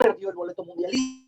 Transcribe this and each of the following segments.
perdió el boleto mundialista.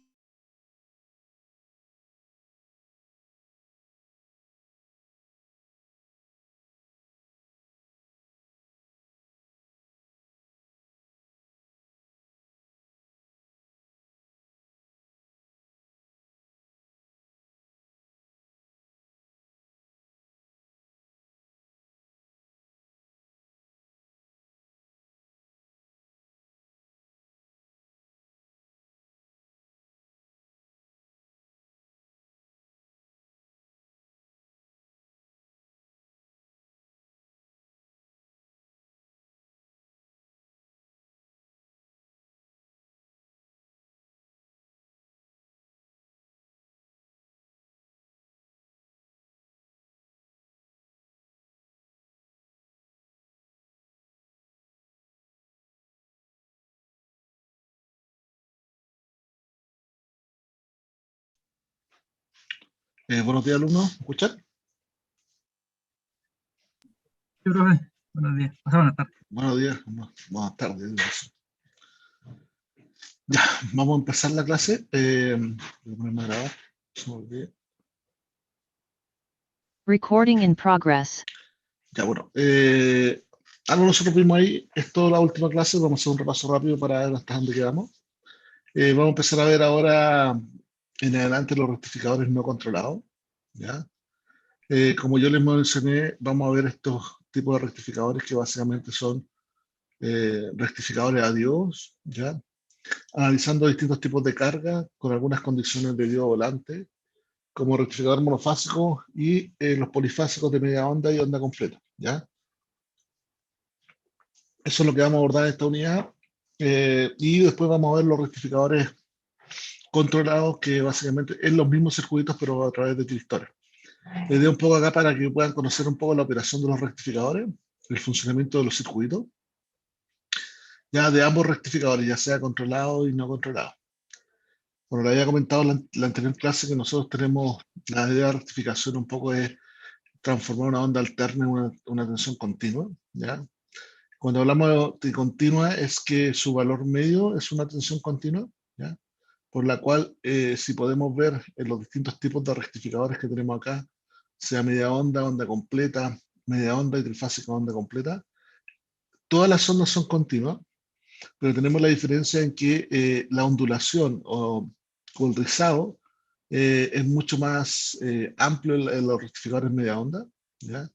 Buenos días, alumnos. ¿Me escuchan? Sí, profe. Buenos días. O sea, buenas tardes. Buenos días. Buenas tardes. Ya, vamos a empezar la clase. Voy a ponerme a grabar. Se me olvidó. Recording in progress. Ya, bueno. Algo nosotros vimos ahí. Esto es la última clase. Vamos a hacer un repaso rápido para ver hasta dónde quedamos. Vamos a empezar a ver ahora en adelante los rectificadores no controlados. ¿Ya? Como yo les mencioné, vamos a ver estos tipos de rectificadores que básicamente son rectificadores a Dios, ¿ya? Analizando distintos tipos de carga con algunas condiciones de diodo volante, como rectificador monofásico y los polifásicos de media onda y onda completa, ¿ya? Eso es lo que vamos a abordar en esta unidad. Y después vamos a ver los rectificadores controlados, que básicamente es los mismos circuitos, pero a través de tristores. Les doy un poco acá para que puedan conocer un poco la operación de los rectificadores, el funcionamiento de los circuitos, ya de ambos rectificadores, ya sea controlado y no controlado. Bueno, le había comentado en la anterior clase que nosotros tenemos la idea de rectificación un poco es transformar una onda alterna en una tensión continua, ¿ya? Cuando hablamos de continua es que su valor medio es una tensión continua, ¿ya? Por la cual, si podemos ver en los distintos tipos de rectificadores que tenemos acá, sea media onda, onda completa, media onda y trifásica onda completa, todas las ondas son continuas, pero tenemos la diferencia en que la ondulación o el rizado es mucho más amplio en los rectificadores media onda, ¿ya?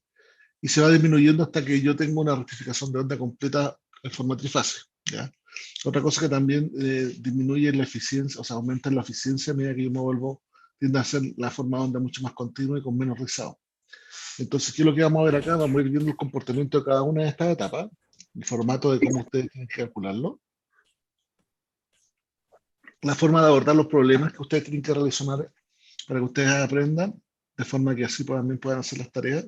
Y se va disminuyendo hasta que yo tengo una rectificación de onda completa en forma trifásica, ¿ya? Otra cosa que también disminuye la eficiencia, o sea, aumenta la eficiencia a medida que yo me vuelvo, tiende a ser la forma de onda mucho más continua y con menos rizado. Entonces, ¿qué es lo que vamos a ver acá? Vamos a ir viendo el comportamiento de cada una de estas etapas, el formato de cómo ustedes tienen que calcularlo, la forma de abordar los problemas que ustedes tienen que relacionar para que ustedes aprendan, de forma que así también puedan hacer las tareas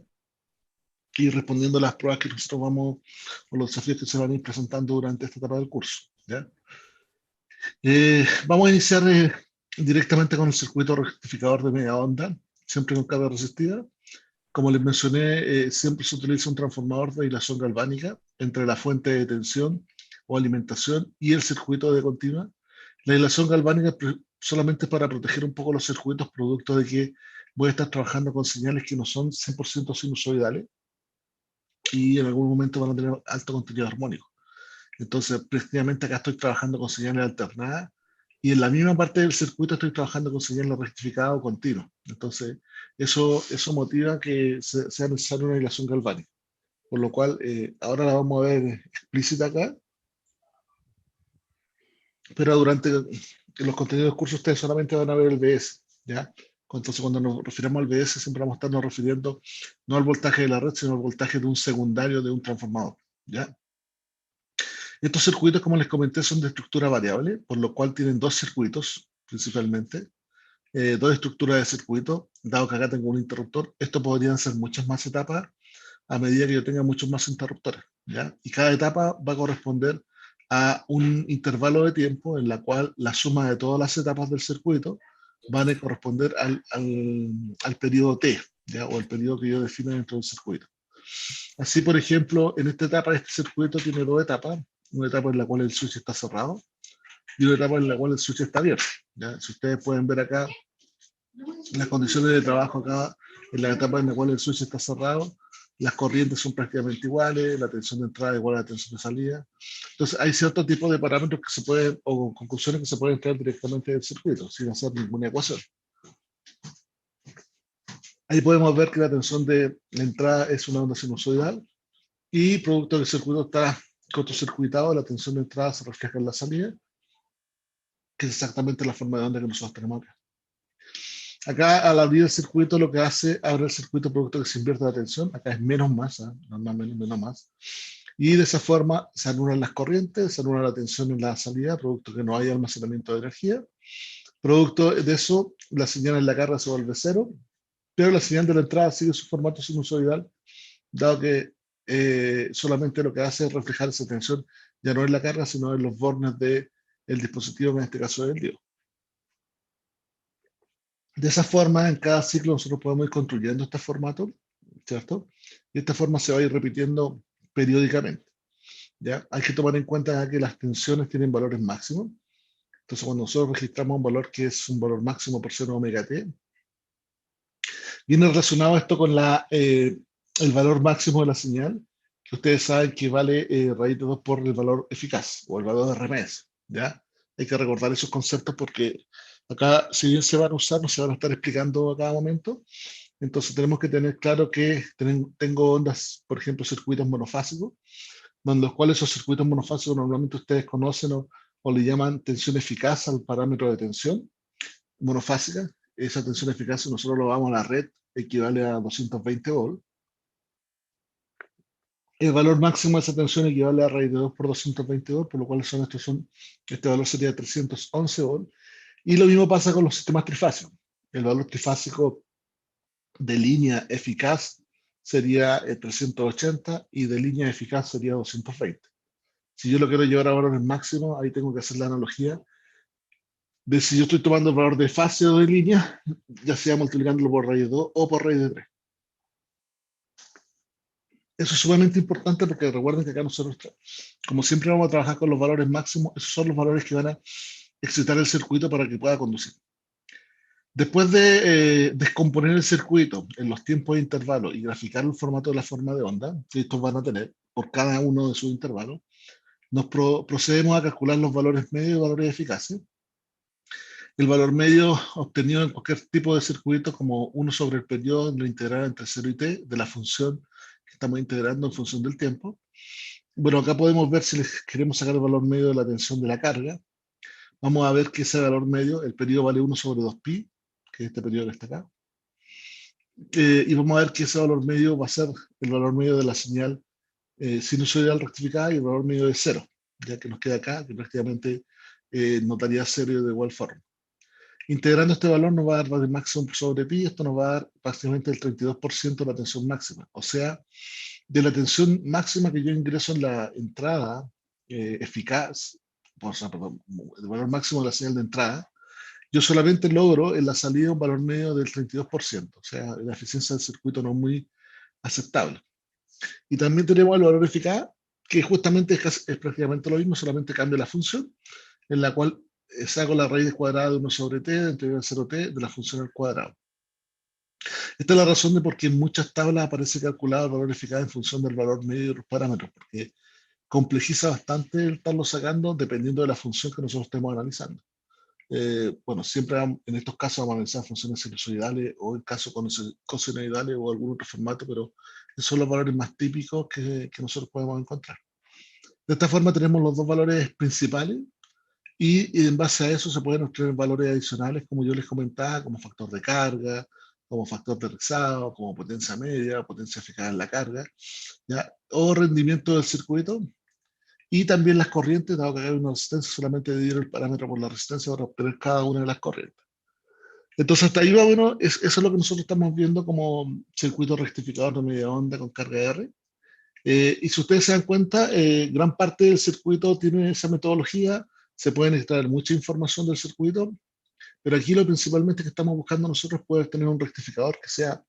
y respondiendo a las pruebas que nosotros vamos, o los desafíos que se van a ir presentando durante esta etapa del curso, ¿ya? Vamos a iniciar directamente con el circuito rectificador de media onda, siempre con carga resistida. Como les mencioné, siempre se utiliza un transformador de aislación galvánica entre la fuente de tensión o alimentación y el circuito de continua. La aislación galvánica solamente para proteger un poco los circuitos, producto de que voy a estar trabajando con señales que no son 100% sinusoidales y en algún momento van a tener alto contenido armónico. Entonces, precisamente acá estoy trabajando con señales alternadas y en la misma parte del circuito estoy trabajando con señales rectificadas o continuas. Entonces, eso motiva que sea necesaria una aislación galvánica. Por lo cual, ahora la vamos a ver explícita acá, pero durante los contenidos del curso ustedes solamente van a ver el BS, ¿ya? Entonces, cuando nos refiramos al BS, siempre vamos a estarnos refiriendo no al voltaje de la red, sino al voltaje de un secundario de un transformador, ¿ya? Estos circuitos, como les comenté, son de estructura variable, por lo cual tienen dos circuitos principalmente, dos estructuras de circuito, dado que acá tengo un interruptor. Esto podrían ser muchas más etapas a medida que yo tenga muchos más interruptores, ¿ya? Y cada etapa va a corresponder a un intervalo de tiempo en la cual la suma de todas las etapas del circuito van a corresponder al periodo T, ¿ya? O el periodo que yo defino dentro del circuito. Así, por ejemplo, en esta etapa, este circuito tiene dos etapas. Una etapa en la cual el switch está cerrado y una etapa en la cual el switch está abierto. ¿Ya? Si ustedes pueden ver acá, las condiciones de trabajo acá, en la etapa en la cual el switch está cerrado, las corrientes son prácticamente iguales, la tensión de entrada igual a la tensión de salida. Entonces hay cierto tipo de parámetros que se pueden, o conclusiones que se pueden traer directamente del circuito, sin hacer ninguna ecuación. Ahí podemos ver que la tensión de la entrada es una onda sinusoidal y producto del circuito está cortocircuitado, la tensión de entrada se refleja en la salida, que es exactamente la forma de onda que nosotros tenemos acá. Acá, al abrir el circuito, lo que hace, abre el circuito producto que se invierte la tensión. Acá es menos más, normalmente menos más. Y de esa forma se anulan las corrientes, se anula la tensión en la salida, producto que no hay almacenamiento de energía. Producto de eso, la señal en la carga se vuelve cero, pero la señal de la entrada sigue su formato sinusoidal, dado que solamente lo que hace es reflejar esa tensión ya no en la carga, sino en los bornes del dispositivo, en este caso del diodo. De esa forma, en cada ciclo nosotros podemos ir construyendo este formato, ¿cierto? Y esta forma se va a ir repitiendo periódicamente, ¿ya? Hay que tomar en cuenta que las tensiones tienen valores máximos. Entonces, cuando nosotros registramos un valor que es un valor máximo por ser omega t, viene relacionado esto con el valor máximo de la señal, que ustedes saben que vale raíz de 2 por el valor eficaz, o el valor de RMS, ¿ya? Hay que recordar esos conceptos porque acá, si bien se van a usar, no se van a estar explicando a cada momento. Entonces tenemos que tener claro que tengo ondas, por ejemplo, circuitos monofásicos, en los cuales esos circuitos monofásicos normalmente ustedes conocen o le llaman tensión eficaz al parámetro de tensión monofásica. Esa tensión eficaz, nosotros lo vamos a la red, equivale a 220 volts. El valor máximo de esa tensión equivale a raíz de 2 por 220 volts, por lo cual este valor sería 311 volts. Y lo mismo pasa con los sistemas trifásicos. El valor trifásico de línea eficaz sería 380 y de línea eficaz sería 220. Si yo lo quiero llevar a valores máximos, ahí tengo que hacer la analogía de si yo estoy tomando el valor de fase o de línea, ya sea multiplicándolo por raíz de 2 o por raíz de 3. Eso es sumamente importante porque recuerden que acá nosotros, como siempre vamos a trabajar con los valores máximos, esos son los valores que van a excitar el circuito para que pueda conducir. Después de descomponer el circuito en los tiempos de intervalo y graficar el formato de la forma de onda que estos van a tener por cada uno de sus intervalos, nos procedemos a calcular los valores medios y valores eficaces. El valor medio obtenido en cualquier tipo de circuito como 1 sobre el periodo de la integral entre 0 y t de la función que estamos integrando en función del tiempo. Bueno, acá podemos ver si queremos sacar el valor medio de la tensión de la carga. Vamos a ver que ese valor medio, el periodo vale 1 sobre 2pi, que es este periodo que está acá. Y vamos a ver que ese valor medio va a ser el valor medio de la señal sinusoidal rectificada y el valor medio de 0, ya que nos queda acá, que prácticamente notaría 0 de igual forma. Integrando este valor nos va a dar valor máximo sobre pi, esto nos va a dar prácticamente el 32% de la tensión máxima. O sea, de la tensión máxima que yo ingreso en la entrada eficaz, perdón, el valor máximo de la señal de entrada, yo solamente logro en la salida un valor medio del 32%. O sea, la eficiencia del circuito no es muy aceptable. Y también tenemos el valor eficaz, que justamente es prácticamente lo mismo, solamente cambia la función, en la cual saco la raíz cuadrada de 1 sobre t, de integral 0t, de la función al cuadrado. Esta es la razón de por qué en muchas tablas aparece calculado el valor eficaz en función del valor medio de los parámetros, porque complejiza bastante el estarlo sacando dependiendo de la función que nosotros estemos analizando. Bueno, siempre en estos casos vamos a analizar funciones sinusoidales o en caso cosenoidales o algún otro formato, pero esos son los valores más típicos que nosotros podemos encontrar. De esta forma tenemos los dos valores principales y en base a eso se pueden obtener valores adicionales, como yo les comentaba, como factor de carga, como factor de rizado, como potencia media, potencia eficaz en la carga, ¿ya? O rendimiento del circuito. Y también las corrientes, dado que hay una resistencia, solamente dividir el parámetro por la resistencia para obtener cada una de las corrientes. Entonces, hasta ahí va, bueno, eso es lo que nosotros estamos viendo como circuito rectificador de media onda con carga R. Y si ustedes se dan cuenta, gran parte del circuito tiene esa metodología, se pueden extraer mucha información del circuito, pero aquí lo principalmente que estamos buscando nosotros es poder tener un rectificador que sea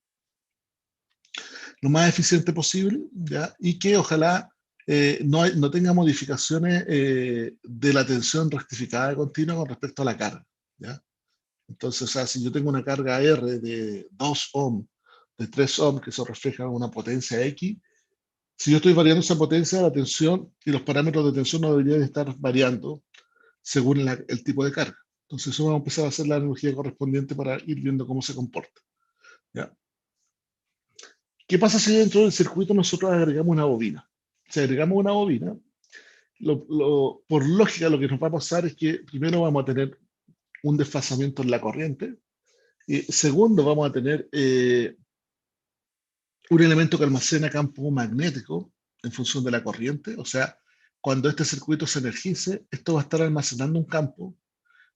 lo más eficiente posible, ¿ya? Y que ojalá no tenga modificaciones de la tensión rectificada de continua con respecto a la carga, ¿ya? Entonces, o sea, si yo tengo una carga R de 2 ohm, de 3 ohm, que eso refleja una potencia X, si yo estoy variando esa potencia, la tensión y los parámetros de tensión no deberían estar variando según el tipo de carga. Entonces, eso vamos a empezar a hacer la analogía correspondiente para ir viendo cómo se comporta, ¿ya? ¿Qué pasa si dentro del circuito nosotros agregamos una bobina? Si agregamos una bobina, por lógica lo que nos va a pasar es que primero vamos a tener un desfasamiento en la corriente, y segundo vamos a tener un elemento que almacena campo magnético en función de la corriente, o sea, cuando este circuito se energice, esto va a estar almacenando un campo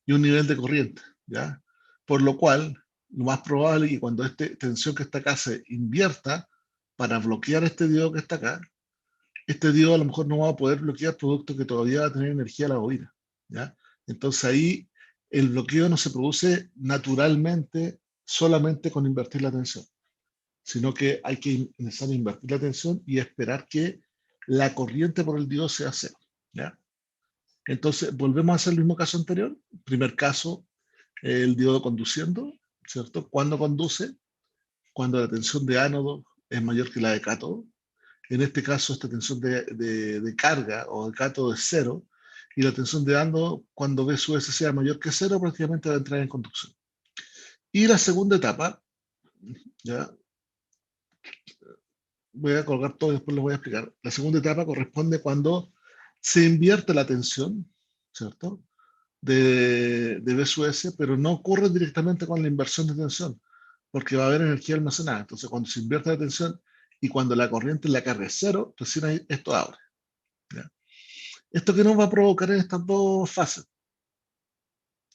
y un nivel de corriente, ¿ya? Por lo cual, lo más probable es que cuando esta tensión que está acá se invierta para bloquear este diodo que está acá, este diodo a lo mejor no va a poder bloquear producto que todavía va a tener energía a la bobina, ¿ya? Entonces ahí el bloqueo no se produce naturalmente solamente con invertir la tensión, sino que hay que empezar a invertir la tensión y esperar que la corriente por el diodo sea cero, ¿ya? Entonces, volvemos a hacer el mismo caso anterior. Primer caso, el diodo conduciendo, ¿cierto? ¿Cuándo conduce? Cuando la tensión de ánodo es mayor que la de cátodo. En este caso, esta tensión de carga o de cátodo es cero, y la tensión de ánodo, cuando V sub S sea mayor que cero, prácticamente va a entrar en conducción. Y la segunda etapa, ya voy a colgar todo y después lo voy a explicar. La segunda etapa corresponde cuando se invierte la tensión, ¿cierto? De V sub S, pero no ocurre directamente con la inversión de tensión, porque va a haber energía almacenada. Entonces, cuando se invierte la tensión y cuando la corriente en la carga es cero, recién ahí esto abre, ¿ya? ¿Esto qué nos va a provocar en estas dos fases?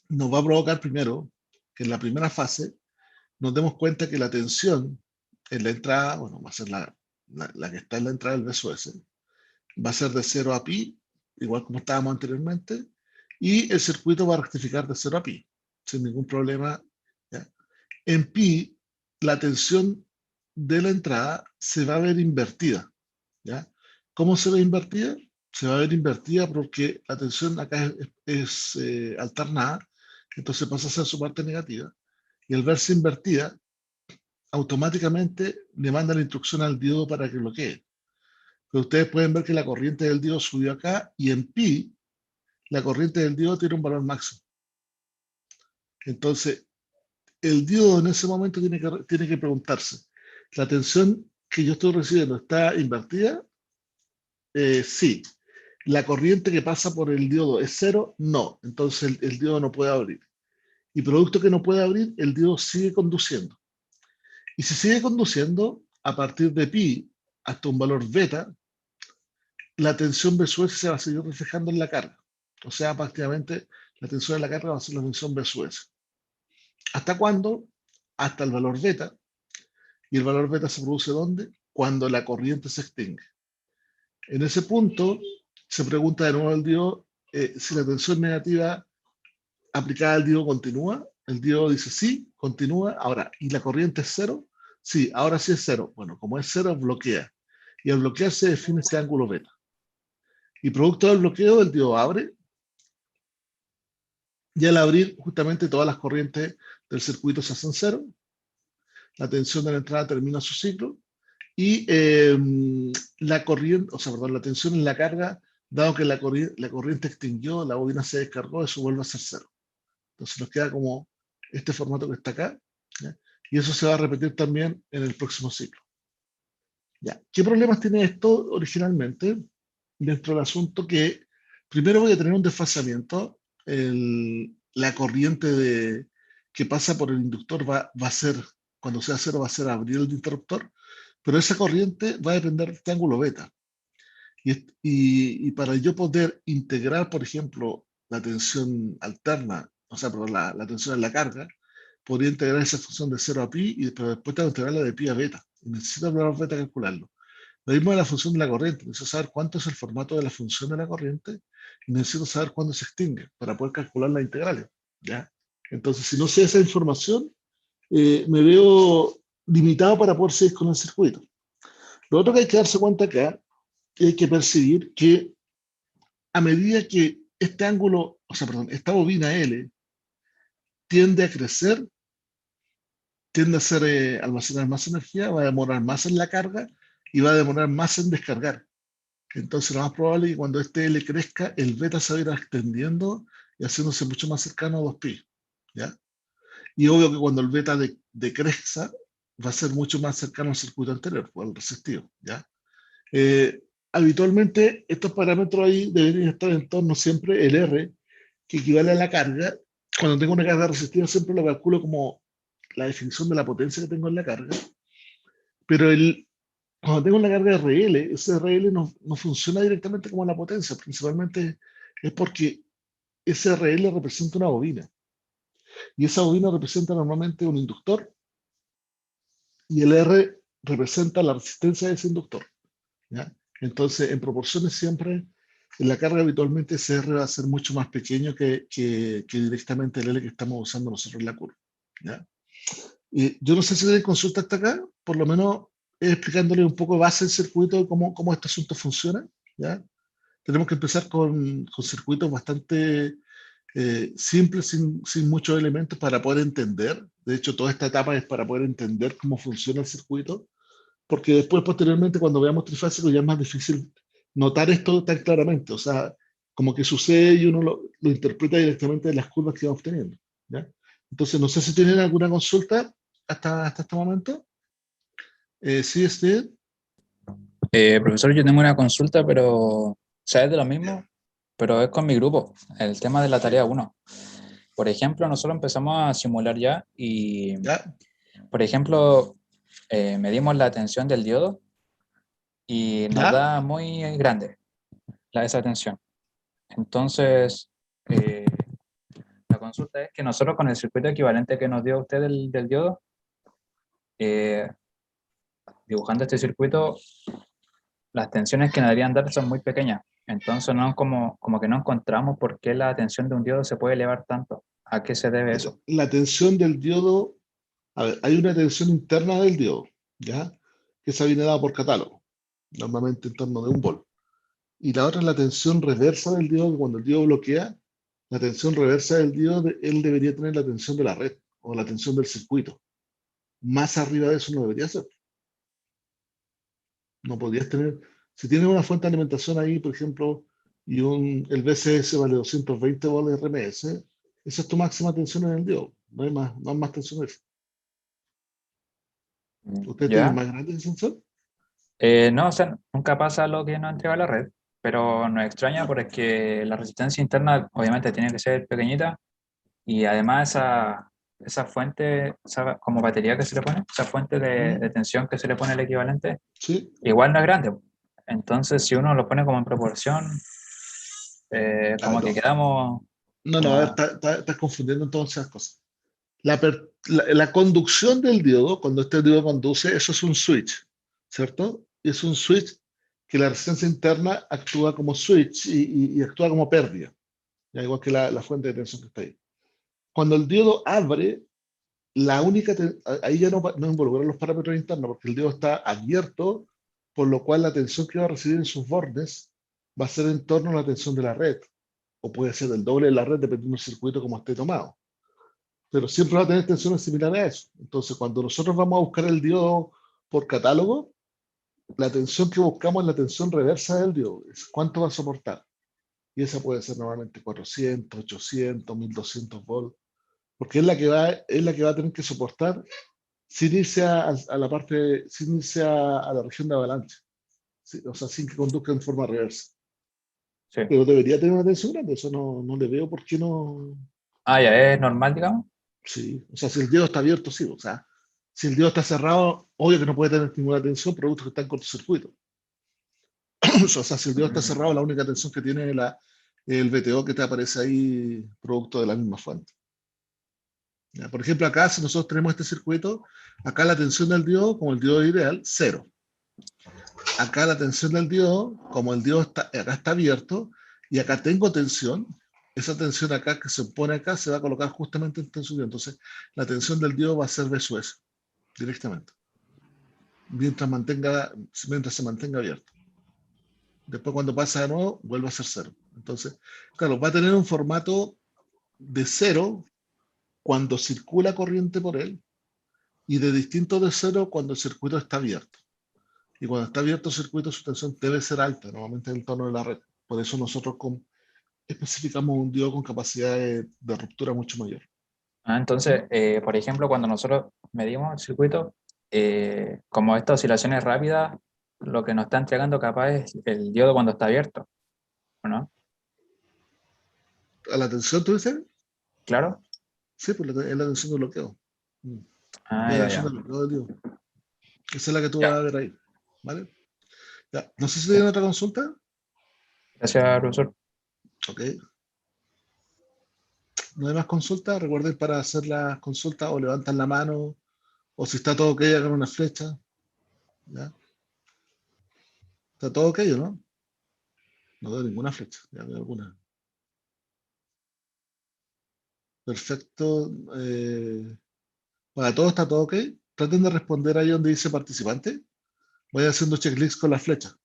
Nos va a provocar primero que en la primera fase nos demos cuenta que la tensión en la entrada, bueno, va a ser la que está en la entrada del V sub S, va a ser de 0 a pi, igual como estábamos anteriormente, y el circuito va a rectificar de 0 a pi, sin ningún problema, ¿ya? En pi, la tensión de la entrada se va a ver invertida, ¿ya? ¿Cómo se ve invertida? Se va a ver invertida porque la tensión acá es alternada, entonces pasa a ser su parte negativa, y al verse invertida, automáticamente le manda la instrucción al diodo para que bloquee. Pero ustedes pueden ver que la corriente del diodo subió acá y en pi la corriente del diodo tiene un valor máximo. Entonces, el diodo en ese momento tiene que preguntarse, ¿la tensión que yo estoy recibiendo está invertida? Sí. ¿La corriente que pasa por el diodo es cero? No. Entonces el diodo no puede abrir. Y producto que no puede abrir, el diodo sigue conduciendo. Y si sigue conduciendo, a partir de pi hasta un valor beta, la tensión V sub S se va a seguir reflejando en la carga. O sea, prácticamente la tensión de la carga va a ser la tensión V sub S. ¿Hasta cuándo? Hasta el valor beta. ¿Y el valor beta se produce dónde? Cuando la corriente se extingue. En ese punto, se pregunta de nuevo al diodo si la tensión negativa aplicada al diodo continúa. El diodo dice sí, continúa. Ahora, ¿y la corriente es cero? Sí, ahora sí es cero. Bueno, como es cero, bloquea. Y al bloquear se define ese ángulo beta. Y producto del bloqueo, el diodo abre. Y al abrir, justamente todas las corrientes del circuito se hacen cero. La tensión de la entrada termina su ciclo. Y la corriente, o sea, perdón, la tensión en la carga, dado que la corriente extinguió, la bobina se descargó, eso vuelve a ser cero. Entonces nos queda como este formato que está acá, ¿ya? Y eso se va a repetir también en el próximo ciclo. ¿Ya? ¿Qué problemas tiene esto originalmente? Dentro del asunto que primero voy a tener un desfasamiento, la corriente que pasa por el inductor va a ser, cuando sea cero, va a ser abrir el interruptor, pero esa corriente va a depender de este ángulo beta. Y para yo poder integrar, por ejemplo, la tensión alterna, o sea, perdón, la tensión en la carga, podría integrar esa función de 0 a pi, pero después tengo que integrarla de pi a beta. Y necesito el valor beta calcularlo. Lo mismo de la función de la corriente. Necesito saber cuánto es el formato de la función de la corriente y necesito saber cuándo se extingue para poder calcular las integrales, ¿ya? Entonces, si no sé esa información, me veo limitado para poder seguir con el circuito. Lo otro que hay que darse cuenta acá Y hay que percibir que a medida que este ángulo, o sea, perdón, esta bobina L tiende a crecer, tiende a ser, almacenar más energía, va a demorar más en la carga y va a demorar más en descargar. Entonces, lo más probable es que cuando este L crezca, el beta se va a ir extendiendo y haciéndose mucho más cercano a 2pi, ¿ya? Y obvio que cuando el beta decrezca, va a ser mucho más cercano al circuito anterior, o al resistivo, ¿ya? Habitualmente, estos parámetros ahí deberían estar en torno siempre el R, que equivale a la carga. Cuando tengo una carga resistiva, siempre lo calculo como la definición de la potencia que tengo en la carga. Pero cuando tengo una carga RL, ese RL no funciona directamente como la potencia, principalmente es porque ese RL representa una bobina. Y esa bobina representa normalmente un inductor y el R representa la resistencia de ese inductor, ¿ya? Entonces, en proporciones siempre, en la carga habitualmente ese R va a ser mucho más pequeño que directamente el L que estamos usando nosotros en la curva, ¿ya? Yo no sé si tienen consulta hasta acá, por lo menos explicándole un poco base del circuito de cómo este asunto funciona, ¿ya? Tenemos que empezar con circuitos bastante simples, sin muchos elementos para poder entender. De hecho, toda esta etapa es para poder entender cómo funciona el circuito, porque después, posteriormente, cuando veamos trifásico, ya es más difícil notar esto tan claramente. O sea, como que sucede y uno lo interpreta directamente de las curvas que vamos teniendo, ¿ya? Entonces, no sé si tienen alguna consulta hasta este momento. Sí, Steve. Profesor, yo tengo una consulta, pero ¿sabes de lo mismo? Pero es con mi grupo, el tema de la tarea 1. Por ejemplo, nosotros empezamos a simular ya y, Ya, por ejemplo, medimos la tensión del diodo y nos ya. da muy grande esa tensión. Entonces, eh, la consulta es que nosotros con el circuito equivalente que nos dio usted del diodo, eh, dibujando este circuito, las tensiones que nos deberían dar son muy pequeñas. Entonces, no, como que no encontramos por qué la tensión de un diodo se puede elevar tanto. ¿A qué se debe eso? La tensión del diodo, a ver, hay una tensión interna del diodo, ¿ya? Que esa viene dada por catálogo, normalmente en torno de 1 volt. Y la otra es la tensión reversa del diodo, que cuando el diodo bloquea, la tensión reversa del diodo, él debería tener la tensión de la red o la tensión del circuito. Más arriba de eso no debería ser. No podrías tener, si tienes una fuente de alimentación ahí, por ejemplo, y el VCS vale 220 volts RMS, esa es tu máxima tensión en el diodo. No hay más tensión de eso. ¿Ustedes tienen ¿Ya? más grande ese sensor? No, o sea, nunca pasa lo que nos entrega la red, pero nos extraña porque la resistencia interna obviamente tiene que ser pequeñita y además esa fuente, como batería que se le pone, esa fuente de tensión que se le pone el equivalente, Sí. igual no es grande. Entonces, si uno lo pone como en proporción, A ver, como que no. quedamos No, a ver, como... estás confundiendo entonces las cosas. La conducción del diodo, cuando este diodo conduce, eso es un switch, ¿cierto? Es un switch que la resistencia interna actúa como switch y actúa como pérdida, ya igual que la fuente de tensión que está ahí. Cuando el diodo abre, ahí ya no involucran los parámetros internos, porque el diodo está abierto, por lo cual la tensión que va a recibir en sus bordes va a ser en torno a la tensión de la red, o puede ser el doble de la red dependiendo del circuito como esté tomado. Pero siempre va a tener tensiones similares a eso. Entonces, cuando nosotros vamos a buscar el diodo por catálogo, la tensión que buscamos es la tensión reversa del diodo, es cuánto va a soportar. Y esa puede ser normalmente 400, 800, 1200 volts, porque es la que va a tener que soportar sin irse a la parte, sin irse a la región de avalancha, o sea, sin que conduzca en forma reversa. Sí. Pero debería tener una tensión grande, eso no le veo por qué no. Ah, ya es normal, digamos. Sí, o sea, si el dedo está abierto, sí, o sea, si el dedo está cerrado, obvio que no puede tener ninguna tensión, producto que está en cortocircuito. O sea, si el dedo está cerrado, la única tensión que tiene es el VTO que te aparece ahí, producto de la misma fuente. Ya, por ejemplo, acá, si nosotros tenemos este circuito, acá la tensión del diodo, como el diodo ideal, 0. Acá la tensión del diodo, como el diodo acá está abierto, y acá tengo tensión, esa tensión acá que se pone acá se va a colocar justamente en tensión. Entonces, la tensión del diodo va a ser B su S, directamente, mientras se mantenga abierto. Después cuando pasa de nuevo, vuelve a ser 0. Entonces, claro, va a tener un formato de 0 cuando circula corriente por él y de distinto de 0 cuando el circuito está abierto. Y cuando está abierto el circuito, su tensión debe ser alta, normalmente en el tono de la red. Por eso nosotros especificamos un diodo con capacidad de ruptura mucho mayor. Entonces, por ejemplo, cuando nosotros medimos el circuito, como estas oscilaciones rápidas, lo que nos está entregando capaz es el diodo cuando está abierto, ¿o no? ¿A la tensión tú dices? ¿Claro? Sí, pues es la tensión de bloqueo. La Ya, tensión ya. de bloqueo del diodo. Esa es la que tú vas Ya. a ver ahí. ¿Vale? Ya. No sé si tienen otra consulta. Gracias, profesor. Ok. No hay más consultas. Recuerden para hacer las consultas o levantan la mano o si está todo ok, hagan una flecha. ¿Ya? ¿Está todo ok o no? No veo ninguna flecha. Ya veo alguna. Perfecto. Para todos está todo ok. Traten de responder ahí donde dice participante. Voy haciendo checklists con las flechas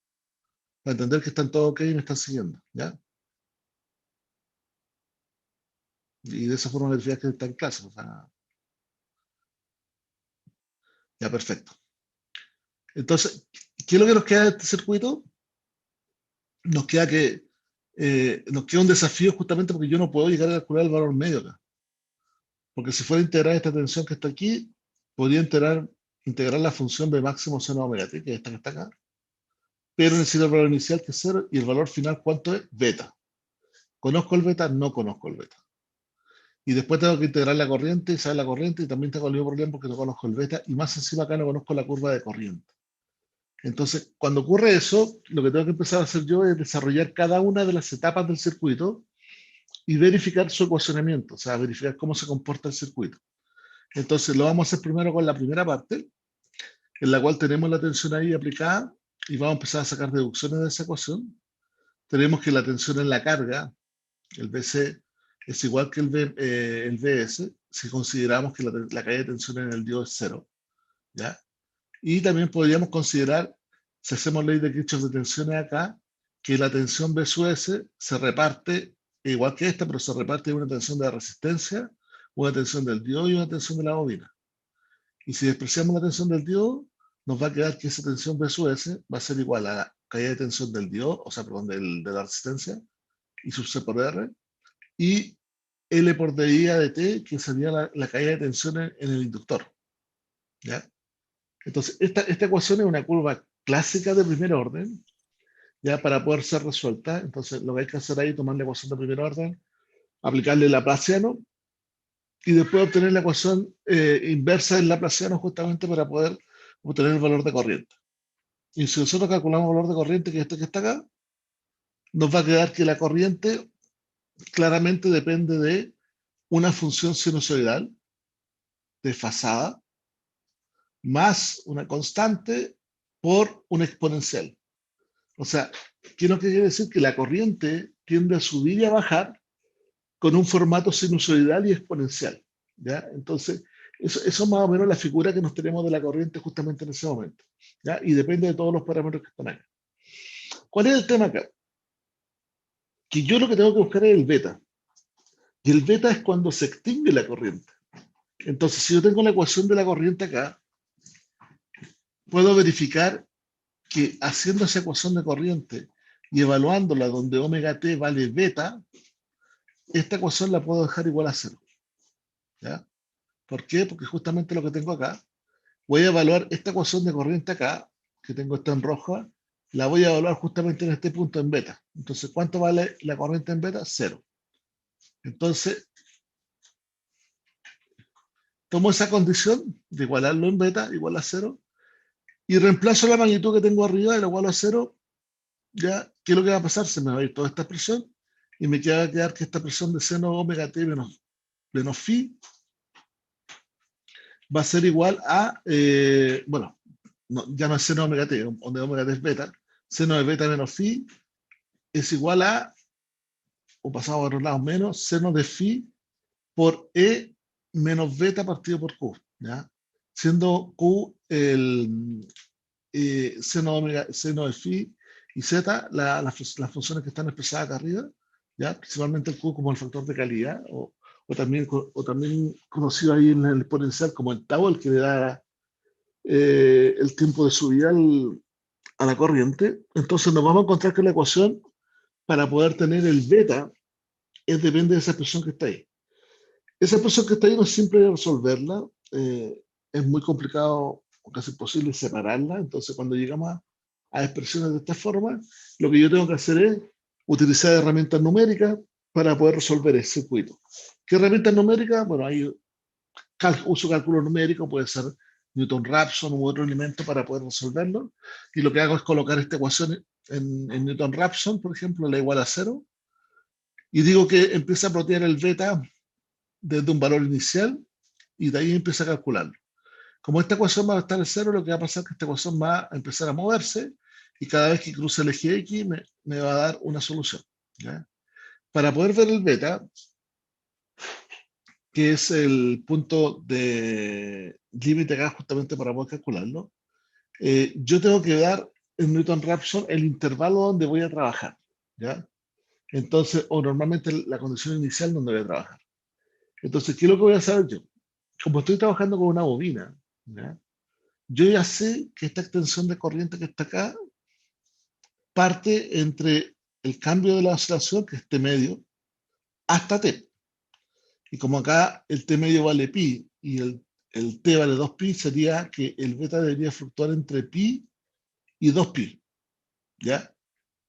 para entender que están todos ok y me están siguiendo. ¿Ya? Y de esa forma verificar que está en clase. O sea, ya, perfecto. Entonces, ¿qué es lo que nos queda de este circuito? Nos queda nos queda un desafío justamente porque yo no puedo llegar a calcular el valor medio acá. Porque si fuera a integrar esta tensión que está aquí, podría integrar la función de máximo seno omega t, que es esta que está acá, pero necesito el valor inicial que es 0 y el valor final, ¿cuánto es? Beta. ¿Conozco el beta? No conozco el beta. Y después tengo que integrar la corriente y saber la corriente y también tengo el mismo problema porque no conozco el beta y más encima acá no conozco la curva de corriente. Entonces, cuando ocurre eso, lo que tengo que empezar a hacer yo es desarrollar cada una de las etapas del circuito y verificar su ecuacionamiento, o sea, verificar cómo se comporta el circuito. Entonces, lo vamos a hacer primero con la primera parte, en la cual tenemos la tensión ahí aplicada y vamos a empezar a sacar deducciones de esa ecuación. Tenemos que la tensión en la carga, el BC, es igual que el BS, si consideramos que la caída de tensión en el diodo es 0, ¿ya? Y también podríamos considerar, si hacemos ley de Kirchhoff de tensiones acá, que la tensión B sub S se reparte, igual que esta, pero se reparte en una tensión de la resistencia, una tensión del diodo y una tensión de la bobina. Y si despreciamos la tensión del diodo, nos va a quedar que esa tensión B sub S va a ser igual a la caída de tensión del diodo, o sea, perdón, de la resistencia, y sub C por R, y L por DI de T, que sería la caída de tensión en el inductor. ¿Ya? Entonces, esta ecuación es una curva clásica de primer orden, ya para poder ser resuelta. Entonces, lo que hay que hacer ahí es tomar la ecuación de primer orden, aplicarle el laplaciano y después obtener la ecuación inversa del laplaciano justamente para poder obtener el valor de corriente. Y si nosotros calculamos el valor de corriente, que es este que está acá, nos va a quedar que la corriente claramente depende de una función sinusoidal desfasada más una constante por una exponencial. O sea, ¿qué es lo que quiere decir? Que la corriente tiende a subir y a bajar con un formato sinusoidal y exponencial. ¿Ya? Entonces, eso es más o menos la figura que nos tenemos de la corriente justamente en ese momento. ¿Ya? Y depende de todos los parámetros que están acá. ¿Cuál es el tema acá? Que yo lo que tengo que buscar es el beta. Y el beta es cuando se extingue la corriente. Entonces, si yo tengo la ecuación de la corriente acá, puedo verificar que haciendo esa ecuación de corriente y evaluándola donde omega t vale beta, esta ecuación la puedo dejar igual a 0. ¿Ya? ¿Por qué? Porque justamente lo que tengo acá, voy a evaluar esta ecuación de corriente acá, que tengo esta en roja, la voy a evaluar justamente en este punto en beta. Entonces, ¿cuánto vale la corriente en beta? 0. Entonces, tomo esa condición de igualarlo en beta, igual a 0, y reemplazo la magnitud que tengo arriba, de lo igual a 0, ¿ya? ¿Qué es lo que va a pasar? Se me va a ir toda esta expresión y me va a quedar que esta presión de seno omega t menos phi va a ser igual a, bueno, no, ya no es seno omega t, donde omega t es beta, seno de beta menos phi es igual a, o pasamos a otro lado, menos seno de phi por e menos beta partido por q, ¿ya? Siendo q el seno de phi Y Z, las funciones que están expresadas acá arriba, ¿ya? Principalmente el Q como el factor de calidad, o también conocido ahí en el exponencial como el tau, el que le da el tiempo de subida a la corriente. Entonces nos vamos a encontrar que la ecuación para poder tener el beta depende de esa expresión que está ahí. Esa expresión que está ahí no es simple de resolverla, es muy complicado o casi imposible separarla. Entonces cuando llegamos a expresiones de esta forma, lo que yo tengo que hacer es utilizar herramientas numéricas para poder resolver ese circuito. ¿Qué herramientas numéricas? Bueno, ahí uso cálculo numérico, puede ser Newton-Raphson u otro elemento para poder resolverlo. Y lo que hago es colocar esta ecuación en Newton-Raphson, por ejemplo, la igual a 0, y digo que empieza a plotear el beta desde un valor inicial y de ahí empieza a calcularlo. Como esta ecuación va a estar en 0, lo que va a pasar es que esta ecuación va a empezar a moverse y cada vez que cruce el eje X me va a dar una solución, ¿ya? Para poder ver el beta, que es el punto de límite acá justamente para poder calcularlo, yo tengo que dar en Newton-Raphson el intervalo donde voy a trabajar, ¿ya? Entonces, o normalmente la condición inicial donde voy a trabajar. Entonces, ¿qué es lo que voy a saber yo? Como estoy trabajando con una bobina, ¿ya? Yo ya sé que esta extensión de corriente que está acá parte entre el cambio de la oscilación, que es T medio, hasta T. Y como acá el T medio vale pi y el T vale 2pi, sería que el beta debería fluctuar entre pi y 2pi, ¿ya?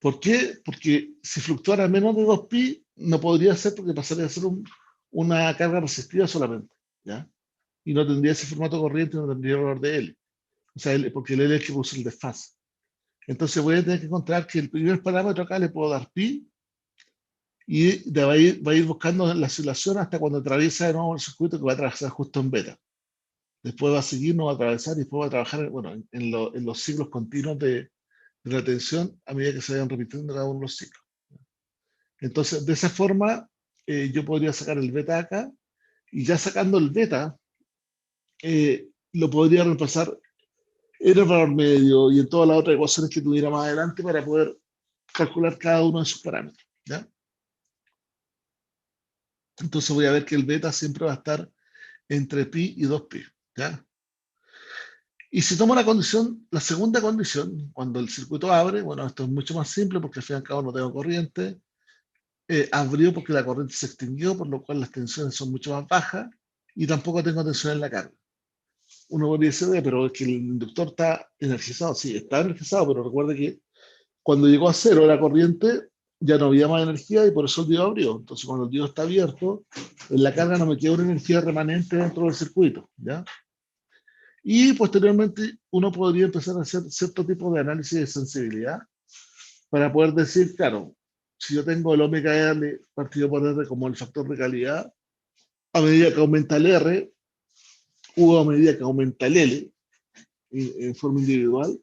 ¿Por qué? Porque si fluctuara menos de 2pi, no podría ser porque pasaría a ser una carga resistiva solamente, ¿ya? Y no tendría ese formato corriente, no tendría el valor de L. O sea, porque el L es el que produce el desfase. Entonces voy a tener que encontrar que el primer parámetro acá le puedo dar pi y va a ir buscando la oscilación hasta cuando atraviesa de nuevo el circuito que va a atravesar justo en beta. Después va a seguir, no va a atravesar y después va a trabajar, bueno, en los ciclos continuos de la tensión a medida que se vayan repitiendo cada uno de los ciclos. Entonces, de esa forma, yo podría sacar el beta acá y ya sacando el beta, lo podría reemplazar en el valor medio y en todas las otras ecuaciones que tuviera más adelante para poder calcular cada uno de sus parámetros, ¿ya? Entonces voy a ver que el beta siempre va a estar entre pi y 2pi, ¿ya? Y si tomo la condición, la segunda condición, cuando el circuito abre, bueno, esto es mucho más simple porque al fin y al cabo no tengo corriente, abrió porque la corriente se extinguió, por lo cual las tensiones son mucho más bajas y tampoco tengo tensión en la carga. Uno podría decir, pero es que el inductor está energizado. Sí, está energizado, pero recuerde que cuando llegó a 0 la corriente, ya no había más energía y por eso el diodo abrió. Entonces, cuando el diodo está abierto, en la carga no me queda una energía remanente dentro del circuito, ¿ya? Y posteriormente uno podría empezar a hacer cierto tipo de análisis de sensibilidad para poder decir, claro, si yo tengo el omega L partido por R como el factor de calidad, a medida que aumenta el R, o a medida que aumenta el L en forma individual,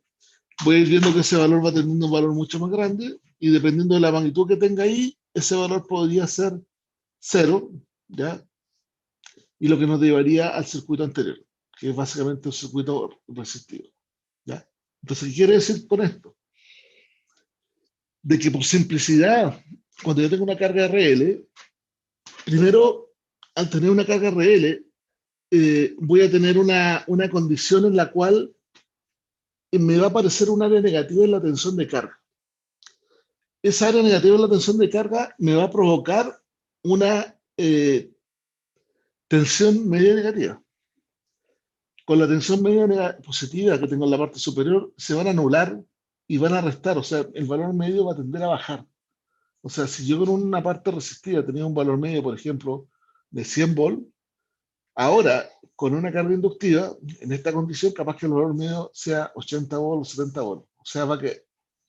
voy a ir viendo que ese valor va teniendo un valor mucho más grande y dependiendo de la magnitud que tenga ahí, ese valor podría ser 0, ¿ya? Y lo que nos llevaría al circuito anterior, que es básicamente un circuito resistivo, ¿ya? Entonces, ¿qué quiere decir con esto? De que por simplicidad, cuando yo tengo una carga RL, primero, al tener una carga RL, voy a tener una condición en la cual me va a aparecer un área negativa en la tensión de carga. Esa área negativa en la tensión de carga me va a provocar una tensión media negativa. Con la tensión media positiva que tengo en la parte superior, se van a anular y van a restar, o sea, el valor medio va a tender a bajar. O sea, si yo con una parte resistiva tenía un valor medio, por ejemplo, de 100 volts, ahora con una carga inductiva, en esta condición, capaz que el valor medio sea 80 volts o 70 volts. O sea, va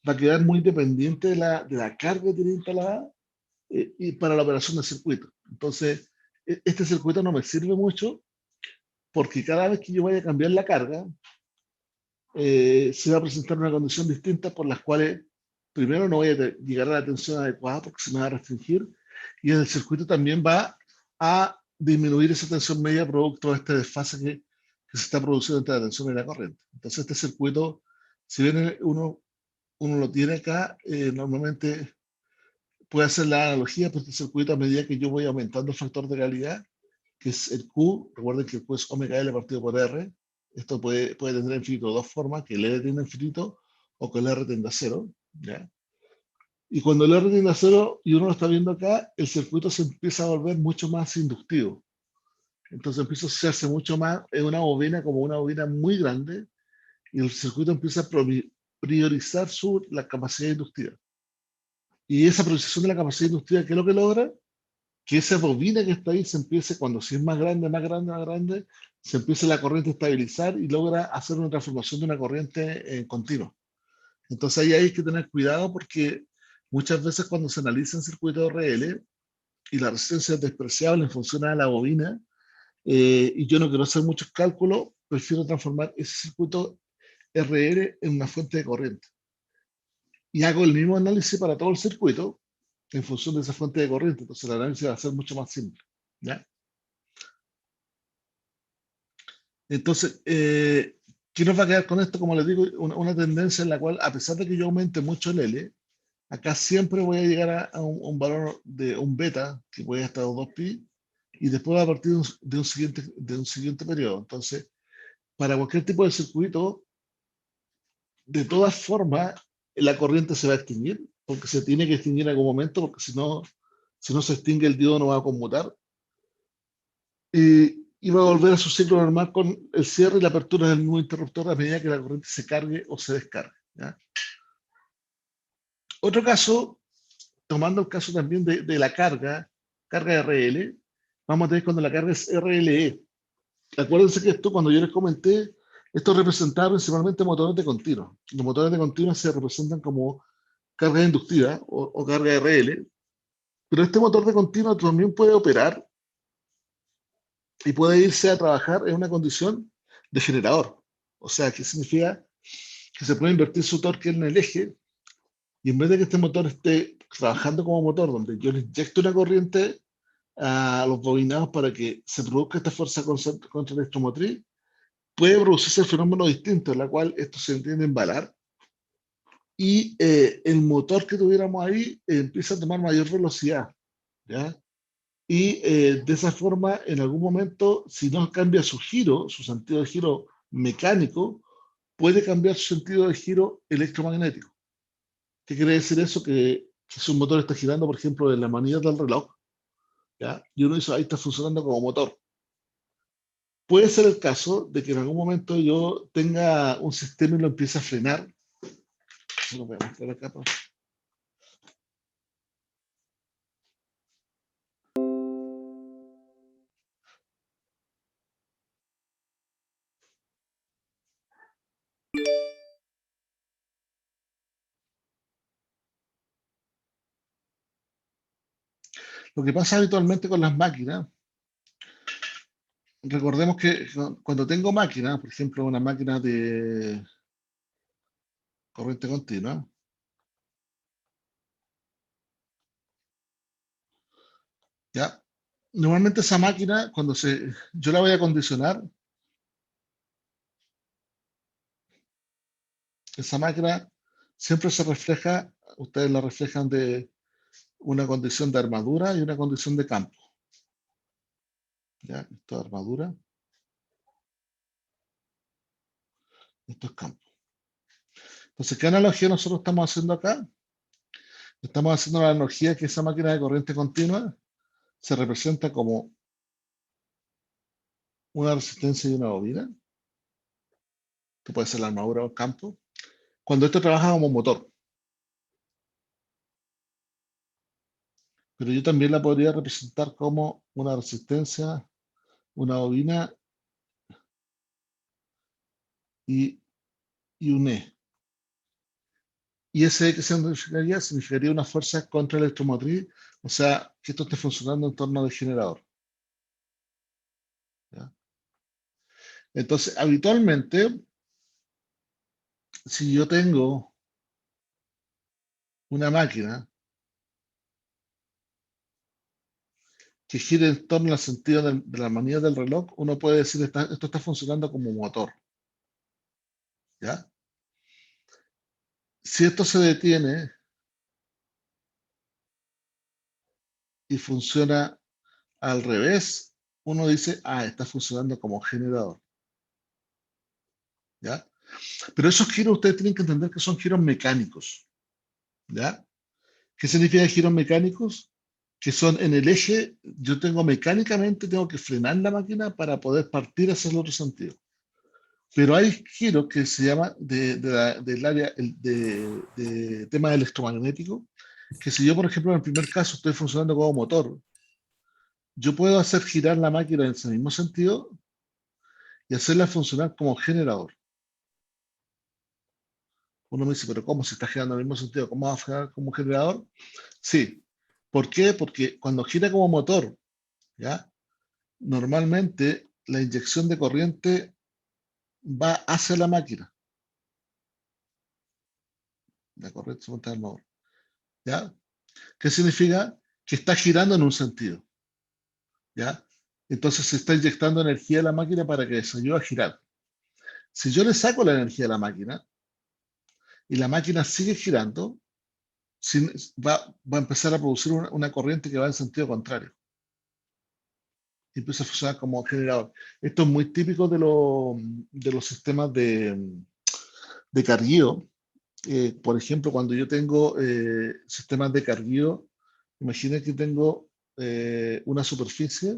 a quedar muy dependiente de la carga que tiene instalada y para la operación del circuito. Entonces, este circuito no me sirve mucho porque cada vez que yo vaya a cambiar la carga, se va a presentar una condición distinta por las cuales primero no voy a llegar a la tensión adecuada porque se me va a restringir y en el circuito también va a disminuir esa tensión media producto de este desfase que se está produciendo entre la tensión y la corriente. Entonces este circuito, si bien uno uno lo tiene acá, normalmente puede hacer la analogía por este circuito a medida que yo voy aumentando el factor de calidad, que es el Q. Recuerden que el Q es omega L partido por R. Esto puede tener infinito de dos formas, que el R tiende a infinito o que el R tiende a cero. ¿Ya? Y cuando el R tiende a cero y uno lo está viendo acá, el circuito se empieza a volver mucho más inductivo. Entonces empieza a asociarse mucho más en una bobina como una bobina muy grande y el circuito empieza a priorizar la capacidad inductiva. Y esa priorización de la capacidad inductiva, ¿qué es lo que logra? Que esa bobina que está ahí se empiece, cuando si es más grande, más grande, más grande, se empiece la corriente a estabilizar y logra hacer una transformación de una corriente continua. Entonces ahí hay que tener cuidado porque muchas veces cuando se analizan circuitos RL y la resistencia es despreciable en función a la bobina, y yo no quiero hacer muchos cálculos, prefiero transformar ese circuito RL en una fuente de corriente. Y hago el mismo análisis para todo el circuito en función de esa fuente de corriente. Entonces el análisis va a ser mucho más simple. ¿Ya? Entonces, ¿qué nos va a quedar con esto? Como les digo, una tendencia en la cual, a pesar de que yo aumente mucho el L, acá siempre voy a llegar a un valor de un beta, que puede estar 2pi, y después a partir de un siguiente periodo. Entonces, para cualquier tipo de circuito, de todas formas, la corriente se va a extinguir, porque se tiene que extinguir en algún momento, porque si no se extingue el diodo no va a conmutar. Y va a volver a su ciclo normal con el cierre y la apertura del nuevo interruptor a medida que la corriente se cargue o se descargue. ¿Ya? Otro caso, tomando el caso también de la carga RL, vamos a tener cuando la carga es RLE. Acuérdense que esto, cuando yo les comenté, esto representaba principalmente motores de continuo. Los motores de continuo se representan como carga inductiva o carga RL, pero este motor de continuo también puede operar y puede irse a trabajar en una condición de generador. O sea, ¿qué significa? Que se puede invertir su torque en el eje y en vez de que este motor esté trabajando como motor, donde yo le inyecto una corriente a los bobinados para que se produzca esta fuerza contra electromotriz, puede producirse el fenómeno distinto, en la cual esto se entiende embalar y el motor que tuviéramos ahí empieza a tomar mayor velocidad. ¿Ya? Y de esa forma, en algún momento, si no cambia su giro, su sentido de giro mecánico, puede cambiar su sentido de giro electromagnético. ¿Qué quiere decir eso? Que si un motor está girando, por ejemplo, en la manilla del reloj, ¿ya? Y uno dice, ahí está funcionando como motor. Puede ser el caso de que en algún momento yo tenga un sistema y lo empiece a frenar. Lo voy a mostrar acá. Lo que pasa habitualmente con las máquinas, recordemos que cuando tengo máquinas, por ejemplo, una máquina de corriente continua, ¿ya? Normalmente esa máquina, yo la voy a condicionar, esa máquina siempre se refleja, ustedes la reflejan de una condición de armadura y una condición de campo. ¿Ya? Esto es armadura, esto es campo. Entonces, ¿qué analogía nosotros estamos haciendo acá? Estamos haciendo la analogía que esa máquina de corriente continua se representa como una resistencia y una bobina, que puede ser la armadura o el campo, cuando esto trabaja como motor. Pero yo también la podría representar como una resistencia, una bobina y un E. Y ese que significaría una fuerza contra electromotriz, o sea, que esto esté funcionando en torno del generador. ¿Ya? Entonces, habitualmente, si yo tengo una máquina que gira en torno al sentido de la manilla del reloj, uno puede decir esto está funcionando como motor. ¿Ya? Si esto se detiene y funciona al revés, uno dice, ah, está funcionando como generador. ¿Ya? Pero esos giros ustedes tienen que entender que son giros mecánicos. ¿Ya? ¿Qué significa giros mecánicos? Que son en el eje, yo tengo mecánicamente, tengo que frenar la máquina para poder partir hacia el otro sentido. Pero hay giros que se llaman del área de tema electromagnético, que si yo, por ejemplo, en el primer caso estoy funcionando como motor, yo puedo hacer girar la máquina en ese mismo sentido y hacerla funcionar como generador. Uno me dice, pero ¿cómo se está girando en el mismo sentido? ¿Cómo va a girar como generador? Sí. ¿Por qué? Porque cuando gira como motor, ¿ya? Normalmente la inyección de corriente va hacia la máquina. La corriente se monta al motor. ¿Ya? ¿Qué significa? Que está girando en un sentido. ¿Ya? Entonces se está inyectando energía a la máquina para que se ayude a girar. Si yo le saco la energía a la máquina y la máquina sigue girando, va a empezar a producir una corriente que va en sentido contrario. Y empieza a funcionar como generador. Esto es muy típico de los sistemas de carguío. Por ejemplo, cuando yo tengo sistemas de carguío, imaginen que tengo una superficie,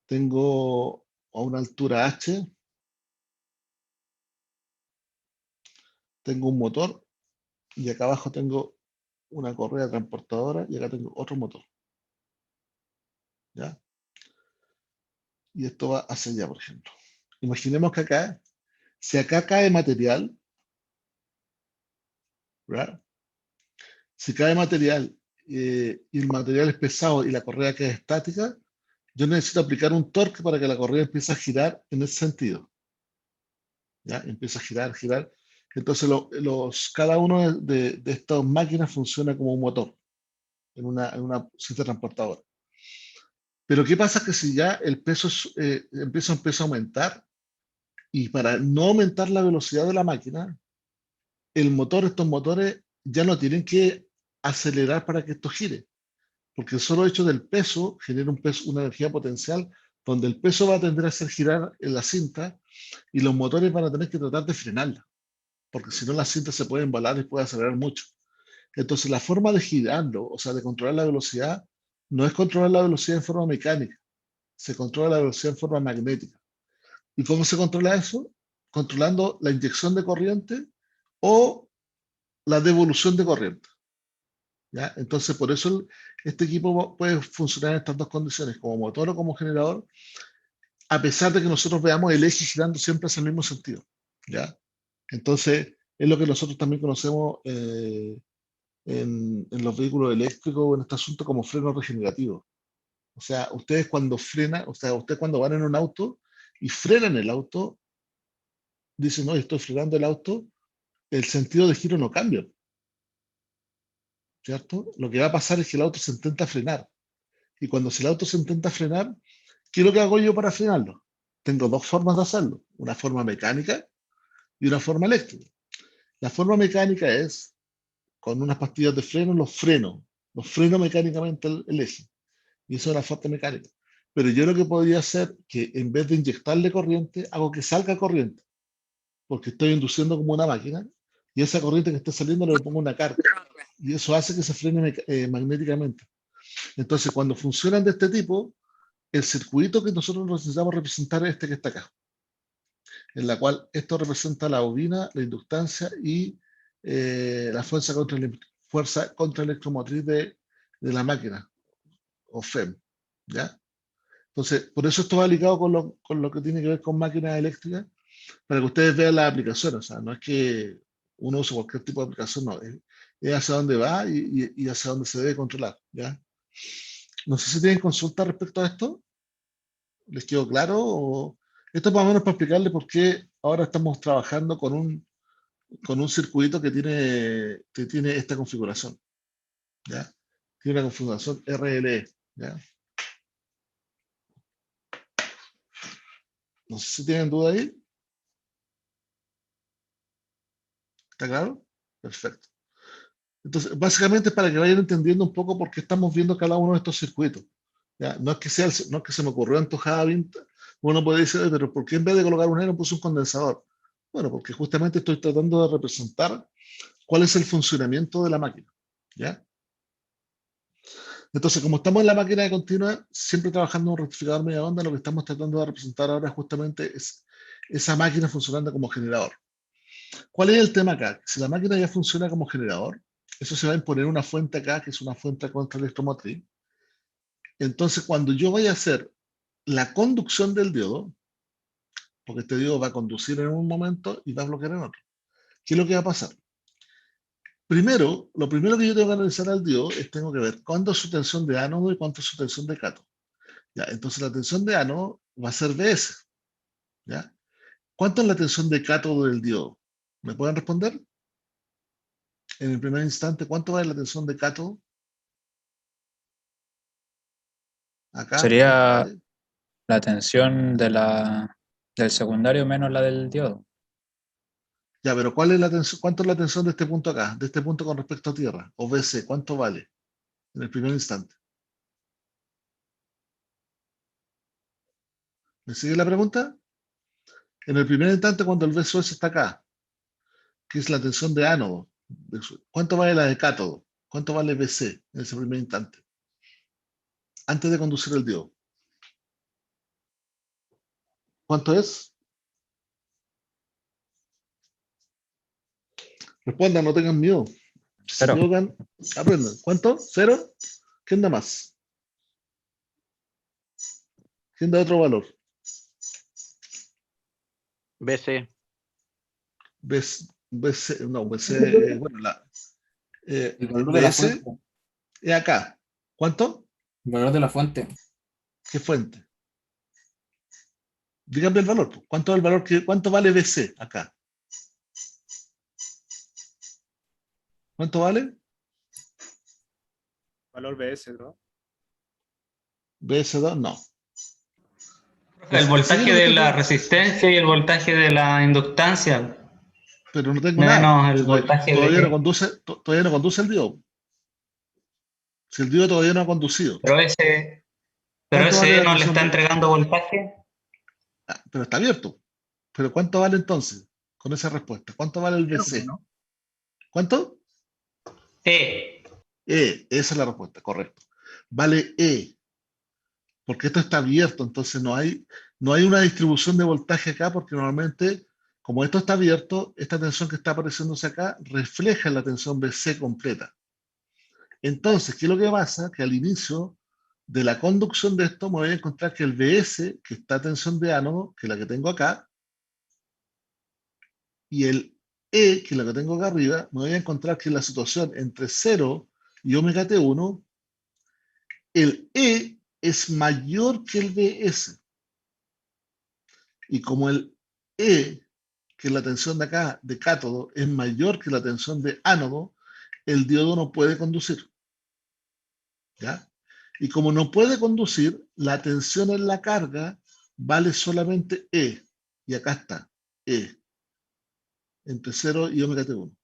tengo a una altura H, tengo un motor y acá abajo tengo una correa transportadora y acá tengo otro motor. ¿Ya? Y esto va hacia allá, por ejemplo. Imaginemos que acá, si acá cae material, ¿verdad? Si cae material y el material es pesado y la correa queda estática, yo necesito aplicar un torque para que la correa empiece a girar en ese sentido. ¿Ya? Empieza a girar, girar. Entonces, cada uno de estas máquinas funciona como un motor en una cinta transportadora. Pero ¿qué pasa? Que si ya el peso empieza a aumentar y para no aumentar la velocidad de la máquina, estos motores ya no tienen que acelerar para que esto gire, porque el solo hecho del peso genera una energía potencial donde el peso va a tender a hacer girar en la cinta y los motores van a tener que tratar de frenarla, porque si no las cintas se pueden embalar y puede acelerar mucho. Entonces la forma de girarlo, o sea, de controlar la velocidad, no es controlar la velocidad en forma mecánica, se controla la velocidad en forma magnética. ¿Y cómo se controla eso? Controlando la inyección de corriente o la devolución de corriente. ¿Ya? Entonces, por eso este equipo puede funcionar en estas dos condiciones, como motor o como generador, a pesar de que nosotros veamos el eje girando siempre hacia el mismo sentido. ¿Ya? Entonces, es lo que nosotros también conocemos en los vehículos eléctricos o en este asunto como freno regenerativo. O sea, ustedes cuando frenan, o sea, ustedes cuando van en un auto y frenan el auto, dicen, no, estoy frenando el auto, el sentido de giro no cambia, ¿cierto? Lo que va a pasar es que el auto se intenta frenar. Y cuando el auto se intenta frenar, ¿qué es lo que hago yo para frenarlo? Tengo dos formas de hacerlo, una forma mecánica y una forma eléctrica. La forma mecánica es, con unas pastillas de freno, los freno mecánicamente el eje. Y eso es la forma mecánica. Pero yo lo que podría hacer, que en vez de inyectarle corriente, hago que salga corriente, porque estoy induciendo como una máquina, y esa corriente que está saliendo le pongo una carga, y eso hace que se frene magnéticamente. Entonces, cuando funcionan de este tipo, el circuito que nosotros necesitamos representar es este que está acá, en la cual esto representa la bobina, la inductancia y la fuerza contra electromotriz de la máquina, o FEM. ¿Ya? Entonces, por eso esto va ligado con lo que tiene que ver con máquinas eléctricas, para que ustedes vean las aplicaciones. O sea, no es que uno use cualquier tipo de aplicación, no, es hacia dónde va y hacia dónde se debe controlar. ¿Ya? No sé si tienen consulta respecto a esto. ¿Les quedó claro? Esto es más o menos para explicarles por qué ahora estamos trabajando con un circuito que tiene esta configuración. ¿Ya? Tiene una configuración RLE. ¿Ya? No sé si tienen duda ahí. ¿Está claro? Perfecto. Entonces, básicamente es para que vayan entendiendo un poco por qué estamos viendo cada uno de estos circuitos. ¿Ya? No es que no es que se me ocurrió antojada, uno puede decir, pero ¿por qué en vez de colocar un E no puse un condensador? Bueno, porque justamente estoy tratando de representar cuál es el funcionamiento de la máquina. ¿Ya? Entonces, como estamos en la máquina de continua, siempre trabajando en un rectificador media onda, lo que estamos tratando de representar ahora justamente es esa máquina funcionando como generador. ¿Cuál es el tema acá? Si la máquina ya funciona como generador, eso se va a imponer una fuente acá, que es una fuente contraelectromotriz. Entonces, cuando yo vaya a hacer la conducción del diodo, porque este diodo va a conducir en un momento y va a bloquear en otro, ¿qué es lo que va a pasar? Primero, lo primero que yo tengo que analizar al diodo es tengo que ver cuánto es su tensión de ánodo y cuánto es su tensión de cátodo. ¿Ya? Entonces la tensión de ánodo va a ser Vs. ¿Ya? ¿Cuánto es la tensión de cátodo del diodo? ¿Me pueden responder? En el primer instante, ¿cuánto va la tensión de cátodo? Acá, ¿cuánto Sería vale? la tensión del secundario menos la del diodo. Ya, pero ¿cuál es la tensión, cuánto es la tensión de este punto acá? De este punto con respecto a tierra. O Vc, ¿cuánto vale? En el primer instante. ¿Me sigue la pregunta? En el primer instante, cuando el VSOS está acá, que es la tensión de ánodo, ¿cuánto vale la de cátodo? ¿Cuánto vale Vc en ese primer instante? Antes de conducir el diodo. ¿Cuánto es? Respondan, no tengan miedo. Si se Cero. equivocan, aprendan. ¿Cuánto? ¿Cero? ¿Quién da más? ¿Quién da otro valor? BC. BC, no, BC, bueno, El valor de la BS fuente. es acá. ¿Cuánto? El valor de la fuente. ¿Qué fuente? Díganme el valor. Pues. ¿Cuánto es el valor cuánto vale BC acá? ¿Cuánto vale? Valor BS, ¿no? BS2, no. El ¿Me sigue voltaje lo que de estoy la diciendo? resistencia y el voltaje de la inductancia, Pero no tengo nada. menos el Si voltaje todavía no de... conduce, todavía no conduce el diodo. Si el diodo todavía no ha conducido. Pero ¿Cuánto vale ese la no le tensión está de? entregando voltaje. Ah, pero está abierto. Pero ¿cuánto vale entonces? Con esa respuesta. ¿Cuánto vale el Cero, BC? ¿no? ¿Cuánto? E. Esa es la respuesta, correcto. Vale E, porque esto está abierto, entonces no hay una distribución de voltaje acá, porque normalmente, como esto está abierto, esta tensión que está apareciéndose acá refleja la tensión BC completa. Entonces, ¿qué es lo que pasa? Que al inicio de la conducción de esto me voy a encontrar que el BS, que está a tensión de ánodo, que es la que tengo acá, y el E, que es la que tengo acá arriba, me voy a encontrar que en la situación entre 0 y omega T1, el E es mayor que el BS. Y como el E, que es la tensión de acá, de cátodo, es mayor que la tensión de ánodo, el diodo no puede conducir. ¿Ya? Y como no puede conducir, la tensión en la carga vale solamente E. Y acá está, E, entre 0 y omega T1.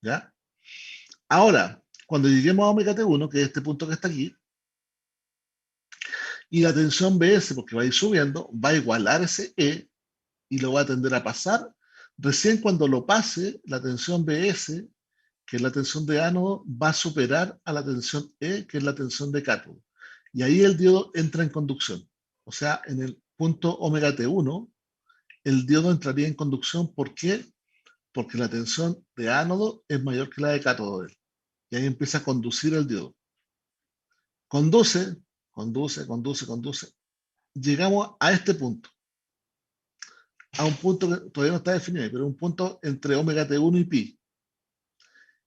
¿Ya? Ahora, cuando lleguemos a omega T1, que es este punto que está aquí, y la tensión BS, porque va a ir subiendo, va a igualar ese E y lo va a tender a pasar. Recién cuando lo pase, la tensión BS, que es la tensión de ánodo, va a superar a la tensión E, que es la tensión de cátodo. Y ahí el diodo entra en conducción. O sea, en el punto omega T1, el diodo entraría en conducción. ¿Por qué? Porque la tensión de ánodo es mayor que la de cátodo de él. Y ahí empieza a conducir el diodo. Conduce, conduce. Llegamos a este punto. A un punto que todavía no está definido, pero un punto entre omega T1 y pi.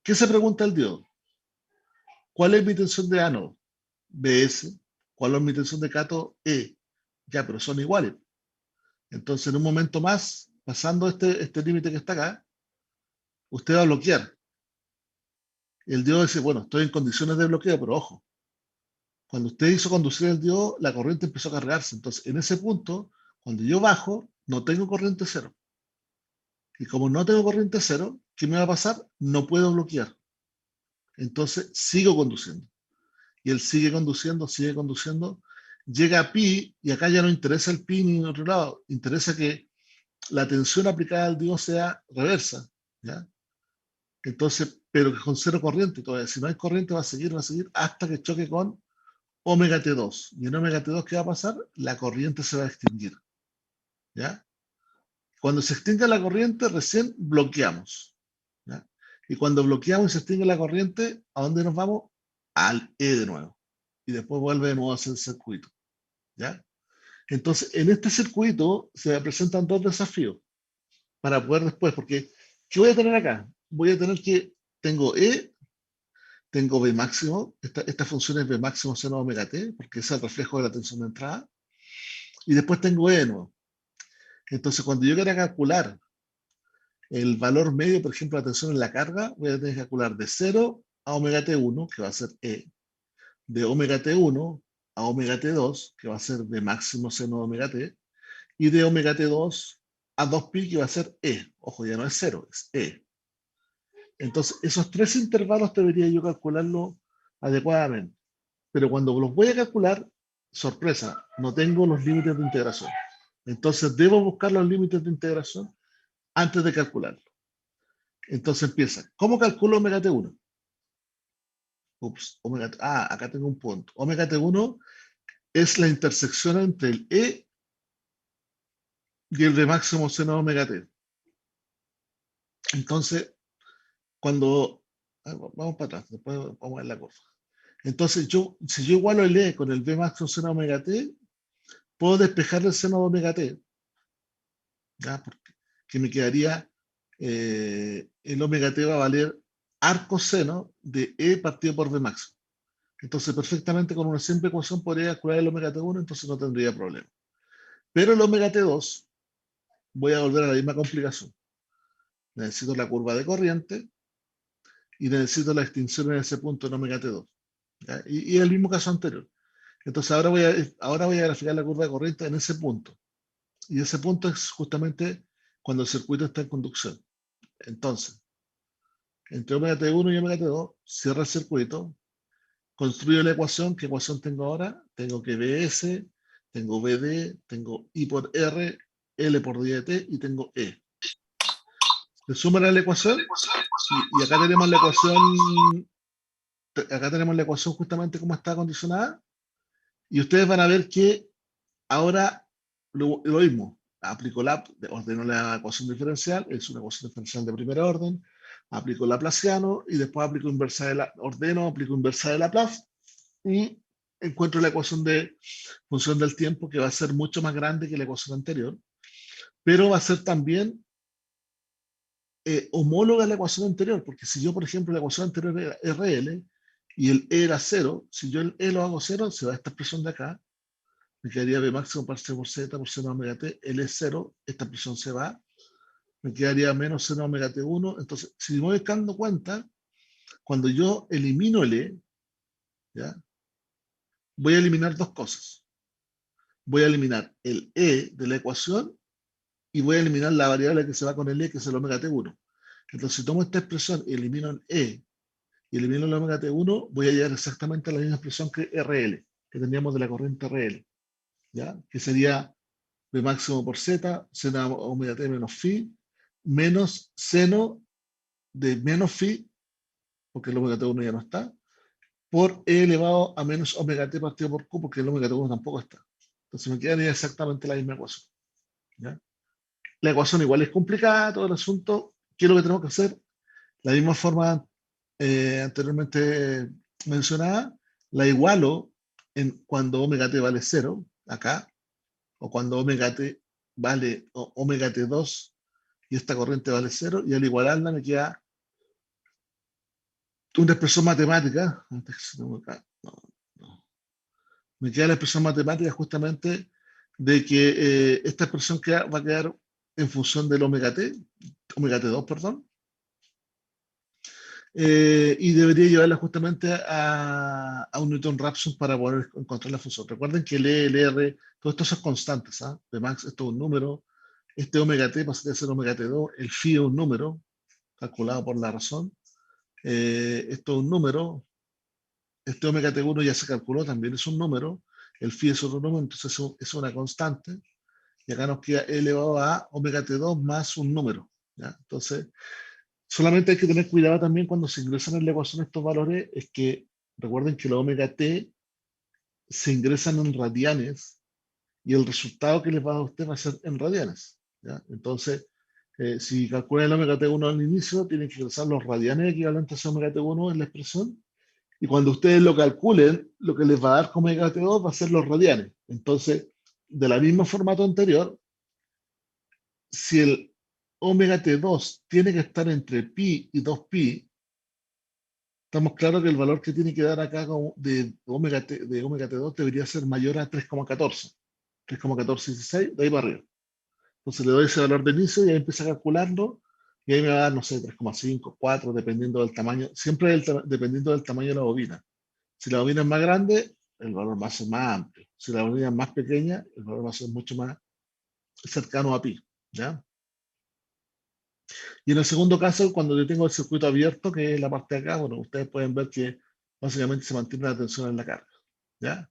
¿Qué se pregunta el diodo? ¿Cuál es mi tensión de ánodo? BS. ¿Cuál es mi tensión de cátodo? E. Ya, pero son iguales. Entonces, en un momento más, pasando este límite que está acá, usted va a bloquear. El diodo dice, bueno, estoy en condiciones de bloqueo, pero ojo, cuando usted hizo conducir el diodo, la corriente empezó a cargarse. Entonces, en ese punto, cuando yo bajo, no tengo corriente cero. Y como no tengo corriente cero, ¿qué me va a pasar? No puedo bloquear. Entonces sigo conduciendo. Y él sigue conduciendo, llega a pi, y acá ya no interesa el pi ni en otro lado, interesa que la tensión aplicada al diodo sea reversa, ¿ya? Entonces, pero que con cero corriente todavía. Si no hay corriente va a seguir hasta que choque con omega T2. Y en omega T2, ¿qué va a pasar? La corriente se va a extinguir, ¿ya? Cuando se extinga la corriente, recién bloqueamos, ¿ya? Y cuando bloqueamos y se extingue la corriente, ¿a dónde nos vamos? Al E de nuevo. Y después vuelve de nuevo a hacer el circuito, ¿ya? Entonces, en este circuito se presentan dos desafíos para poder después, porque ¿qué voy a tener acá? Voy a tener que, tengo E, tengo B máximo, esta función es B máximo seno omega T, porque es el reflejo de la tensión de entrada, y después tengo E de nuevo. Entonces, cuando yo quiera calcular el valor medio, por ejemplo, la tensión en la carga, voy a tener que calcular de 0 a omega T1, que va a ser E, de omega T1 a omega T2, que va a ser B máximo seno omega T, y de omega T2 a 2pi, que va a ser E. Ojo, ya no es 0, es E. Entonces, esos tres intervalos debería yo calcularlo adecuadamente. Pero cuando los voy a calcular, sorpresa, no tengo los límites de integración. Entonces, debo buscar los límites de integración antes de calcularlo. Entonces empieza. ¿Cómo calculo omega T1? Ups, acá tengo un punto. Omega T1 es la intersección entre el E y el de máximo seno omega T. Entonces, cuando... Vamos para atrás, después vamos a ver la curva. Entonces, si yo igualo el E con el B máximo seno omega T, puedo despejar el seno de omega T. ¿Ya? Porque me quedaría... el omega T va a valer arco seno de E partido por B máximo. Entonces, perfectamente con una simple ecuación podría calcular el omega T1, entonces no tendría problema. Pero el omega T2, voy a volver a la misma complicación. Necesito la curva de corriente y necesito la extinción en ese punto en omega T2. ¿Ya? Y el mismo caso anterior. Entonces, ahora voy a graficar la curva de corriente en ese punto. Y ese punto es justamente cuando el circuito está en conducción. Entonces, entre omega T1 y omega T2, cierra el circuito, construyo la ecuación. ¿Qué ecuación tengo ahora? Tengo que BS, tengo BD, tengo I por R, L por D de T y tengo E. Se suman a la ecuación y acá tenemos la ecuación justamente como está condicionada, y ustedes van a ver que ahora lo mismo. Ordeno la ecuación diferencial, es una ecuación diferencial de primera orden, aplico Laplaciano y después aplico inversa aplico inversa de Laplace y encuentro la ecuación de función del tiempo, que va a ser mucho más grande que la ecuación anterior, pero va a ser también homóloga a la ecuación anterior, porque si yo, por ejemplo, la ecuación anterior era RL y el E era 0, si yo el E lo hago 0, se va esta expresión de acá, me quedaría B máximo par C por Z por seno omega T, L es 0, esta expresión se va, me quedaría menos seno omega T1. Entonces, si me voy dando cuenta, cuando yo elimino el E, ¿ya? Voy a eliminar dos cosas. Voy a eliminar el E de la ecuación y voy a eliminar la variable que se va con el E, que es el omega T1. Entonces, si tomo esta expresión y elimino el E y elimino el omega T1, voy a llegar exactamente a la misma expresión que RL, que teníamos de la corriente RL, ¿ya? Que sería B máximo por Z, seno omega T menos phi, menos seno de menos phi, porque el omega T1 ya no está, por E elevado a menos omega T partido por Q, porque el omega T1 tampoco está. Entonces me quedaría exactamente la misma ecuación, ¿ya? La ecuación igual es complicada, todo el asunto. ¿Qué es lo que tenemos que hacer? La misma forma anteriormente mencionada, la igualo cuando omega T vale 0, acá, o cuando omega T vale omega T2 y esta corriente vale 0, y al igualarla me queda una expresión matemática. Me queda la expresión matemática justamente de que esta expresión va a quedar en función del omega T2, perdón, y debería llevarla justamente a un Newton-Raphson para poder encontrar la función. Recuerden que el E, el R, todo esto son constantes, de Max, esto es un número, este omega T pasa a ser omega T2, el phi es un número, calculado por la razón. Esto es un número. Este omega T1 ya se calculó, también es un número. El phi es otro número, entonces es una constante. Y acá nos queda E elevado a omega T2 más un número. ¿Ya? Entonces, solamente hay que tener cuidado también cuando se ingresan en la ecuación estos valores, es que recuerden que los omega T se ingresan en radianes y el resultado que les va a dar a usted va a ser en radianes. ¿Ya? Entonces, si calculan el omega T1 al inicio, tienen que ingresar los radianes equivalentes a omega T1 en la expresión, y cuando ustedes lo calculen, lo que les va a dar como omega T2 va a ser los radianes. Entonces, de la misma formato anterior, si el omega T2 tiene que estar entre pi y 2pi, estamos claros que el valor que tiene que dar acá de omega T2 debería ser mayor a 3,14. 3,1416, de ahí para arriba. Entonces le doy ese valor de inicio y ahí empieza a calcularlo, y ahí me va a dar, no sé, 3,5, 4, dependiendo del tamaño, siempre dependiendo del tamaño de la bobina. Si la bobina es más grande, el valor va a ser más amplio. Si la bobina es más pequeña, el valor va a ser mucho más cercano a pi. ¿Ya? Y en el segundo caso, cuando yo tengo el circuito abierto, que es la parte de acá, bueno, ustedes pueden ver que básicamente se mantiene la tensión en la carga. ¿Ya?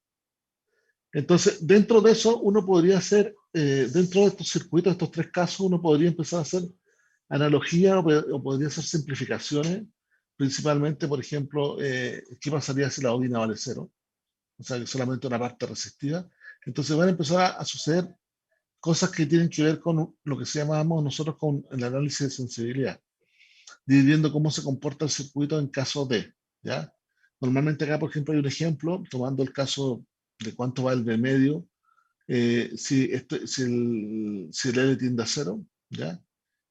Entonces, dentro de eso, uno podría hacer, dentro de estos circuitos, estos tres casos, uno podría empezar a hacer analogía o podría hacer simplificaciones, principalmente, por ejemplo, ¿qué pasaría si la bobina vale cero? O sea, que solamente una parte resistiva. Entonces van a empezar a suceder cosas que tienen que ver con lo que se llamamos nosotros con el análisis de sensibilidad, dividiendo cómo se comporta el circuito en caso de, ¿ya? Normalmente acá, por ejemplo, hay un ejemplo, tomando el caso de cuánto va el B medio, si el L tiende a cero, ¿ya?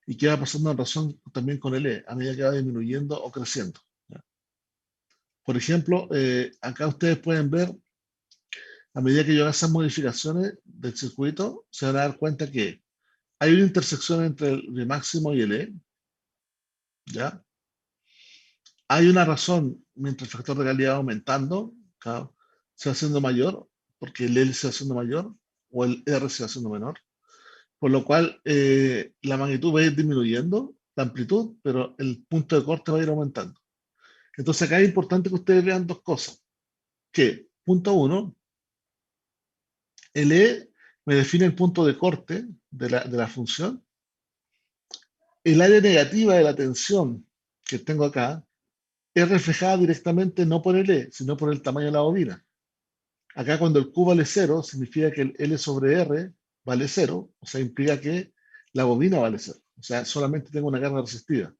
Y qué va pasando en razón también con el E, a medida que va disminuyendo o creciendo, ¿ya? Por ejemplo, acá ustedes pueden ver, a medida que yo haga esas modificaciones del circuito, se van a dar cuenta que hay una intersección entre el V máximo y el E, ¿ya? Hay una razón mientras el factor de calidad va aumentando, claro, se va haciendo mayor, porque el L se va haciendo mayor o el R se va haciendo menor, por lo cual la magnitud va a ir disminuyendo, la amplitud, pero el punto de corte va a ir aumentando. Entonces acá es importante que ustedes vean dos cosas. Que, punto uno, el E me define el punto de corte de la función. El área negativa de la tensión que tengo acá es reflejada directamente no por el E, sino por el tamaño de la bobina. Acá cuando el Q vale 0, significa que el L sobre R vale 0, o sea, implica que la bobina vale 0. O sea, solamente tengo una carga resistiva.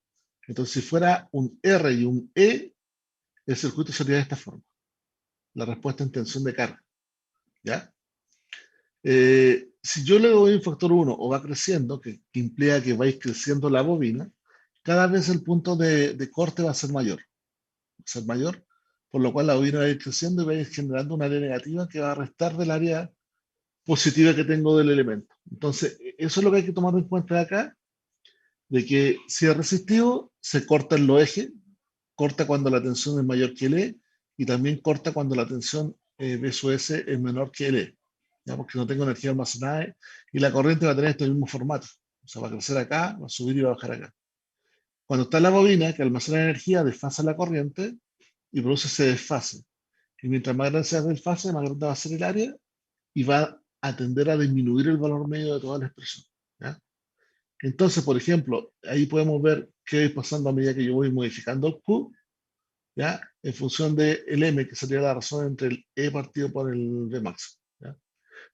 Entonces, si fuera un R y un E, el circuito sería de esta forma. La respuesta en tensión de carga. ¿Ya? Si yo le doy un factor 1 o va creciendo, que implica que va a ir creciendo la bobina, cada vez el punto de corte va a ser mayor. Va a ser mayor, por lo cual la bobina va a ir creciendo y va a ir generando un área negativa que va a restar del área positiva que tengo del elemento. Entonces, eso es lo que hay que tomar en cuenta acá, de que si es resistivo, se corta en los ejes, corta cuando la tensión es mayor que el E, y también corta cuando la tensión B sub S es menor que el E, ¿ya? Porque no tengo energía almacenada y la corriente va a tener este mismo formato. O sea, va a crecer acá, va a subir y va a bajar acá. Cuando está la bobina, que almacena energía, desfasa la corriente y produce ese desfase. Y mientras más grande sea el desfase, más grande va a ser el área y va a tender a disminuir el valor medio de toda la expresión. ¿Ya? Entonces, por ejemplo, ahí podemos ver qué va pasando a medida que yo voy modificando el Q, ¿ya? En función del M, que sería la razón entre el E partido por el V max. ¿Ya?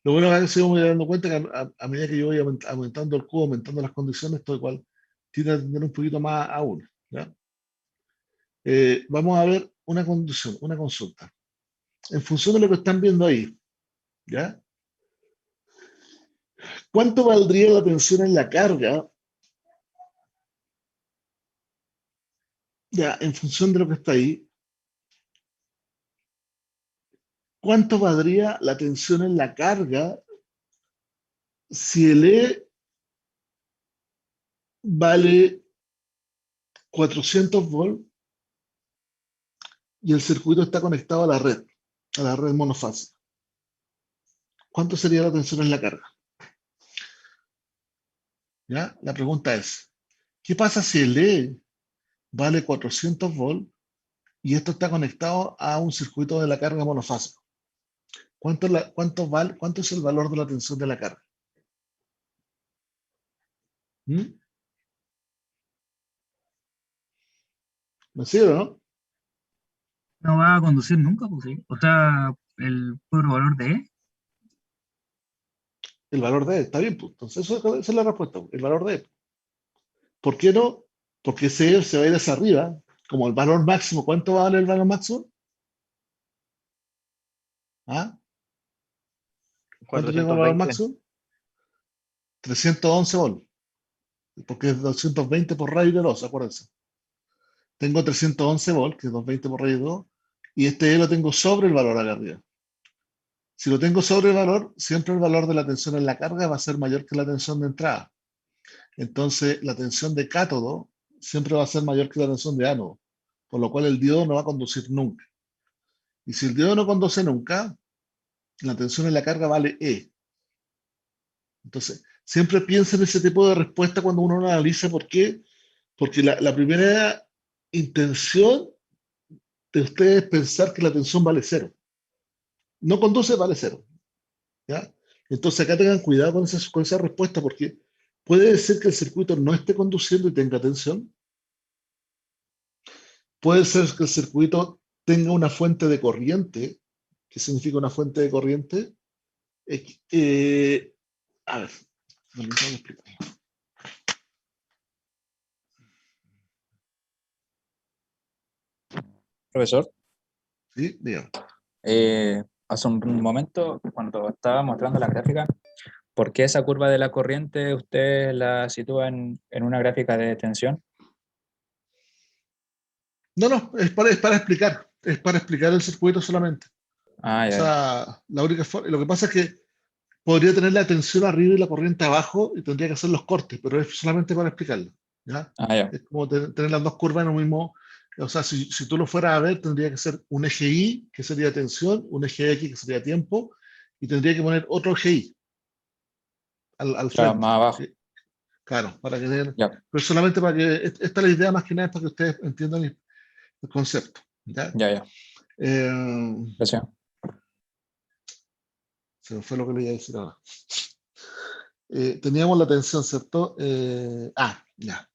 Lo bueno es que se voy dando cuenta que a medida que yo voy aumentando el Q, aumentando las condiciones, todo igual tiene que tener un poquito más a uno. ¿Ya? Vamos a ver una condición, una consulta. En función de lo que están viendo ahí, ¿ya? ¿Cuánto valdría la tensión en la carga? Ya, en función de lo que está ahí, ¿cuánto valdría la tensión en la carga si el E vale 400 volts y el circuito está conectado a la red monofásica? ¿Cuánto sería la tensión en la carga? ¿Ya? La pregunta es, ¿qué pasa si el E vale 400 volts y esto está conectado a un circuito de la carga monofásico. ¿Cuánto es el valor de la tensión de la carga? ¿Mm? ¿Me sigue o no? No va a conducir nunca, pues sí. O sea, el puro valor de E. El valor de E, está bien, pues. Entonces esa es la respuesta, el valor de E. ¿Por qué no? Porque ese E se va a ir hacia arriba, como el valor máximo. ¿Cuánto vale el valor máximo? ¿Ah? ¿Cuánto tengo el valor 420. máximo? 311 volts, porque es 220 por radio de 2, acuérdense. Tengo 311 volts, que es 220 por radio de 2, y este E lo tengo sobre el valor acá arriba. Si lo tengo sobre el valor, siempre el valor de la tensión en la carga va a ser mayor que la tensión de entrada. Entonces, la tensión de cátodo siempre va a ser mayor que la tensión de ánodo, por lo cual el diodo no va a conducir nunca. Y si el diodo no conduce nunca, la tensión en la carga vale E. Entonces, siempre piensa en ese tipo de respuesta cuando uno analiza por qué. Porque la primera intención de ustedes es pensar que la tensión vale cero. No conduce, vale cero. ¿Ya? Entonces acá tengan cuidado con esa respuesta porque puede ser que el circuito no esté conduciendo y tenga tensión. Puede ser que el circuito tenga una fuente de corriente. ¿Qué significa una fuente de corriente? A ver, permítanme explicar. Profesor, ¿Sí? Dígame. hace un momento, cuando estaba mostrando la gráfica, ¿por qué esa curva de la corriente usted la sitúa en una gráfica de tensión? No, es para explicar. Es para explicar el circuito solamente. Ah, O ya, ya. sea, la única forma, lo que pasa es que podría tener la tensión arriba y la corriente abajo y tendría que hacer los cortes, pero es solamente para explicarlo. ¿Ya? Ah, ya. Es como tener las dos curvas en un mismo. O sea, si tú lo fueras a ver, tendría que ser un eje Y, que sería tensión, un eje X, que sería tiempo, y tendría que poner otro eje Y al Claro, frente. más abajo. Claro, para que den. Ya, Pero solamente para que. Esta es la idea más que nada, es para que ustedes entiendan el concepto. ¿Ya? ya, ya. Eh, Gracias. se me fue lo que le iba a decir ahora. Teníamos la tensión, ¿cierto? Ya.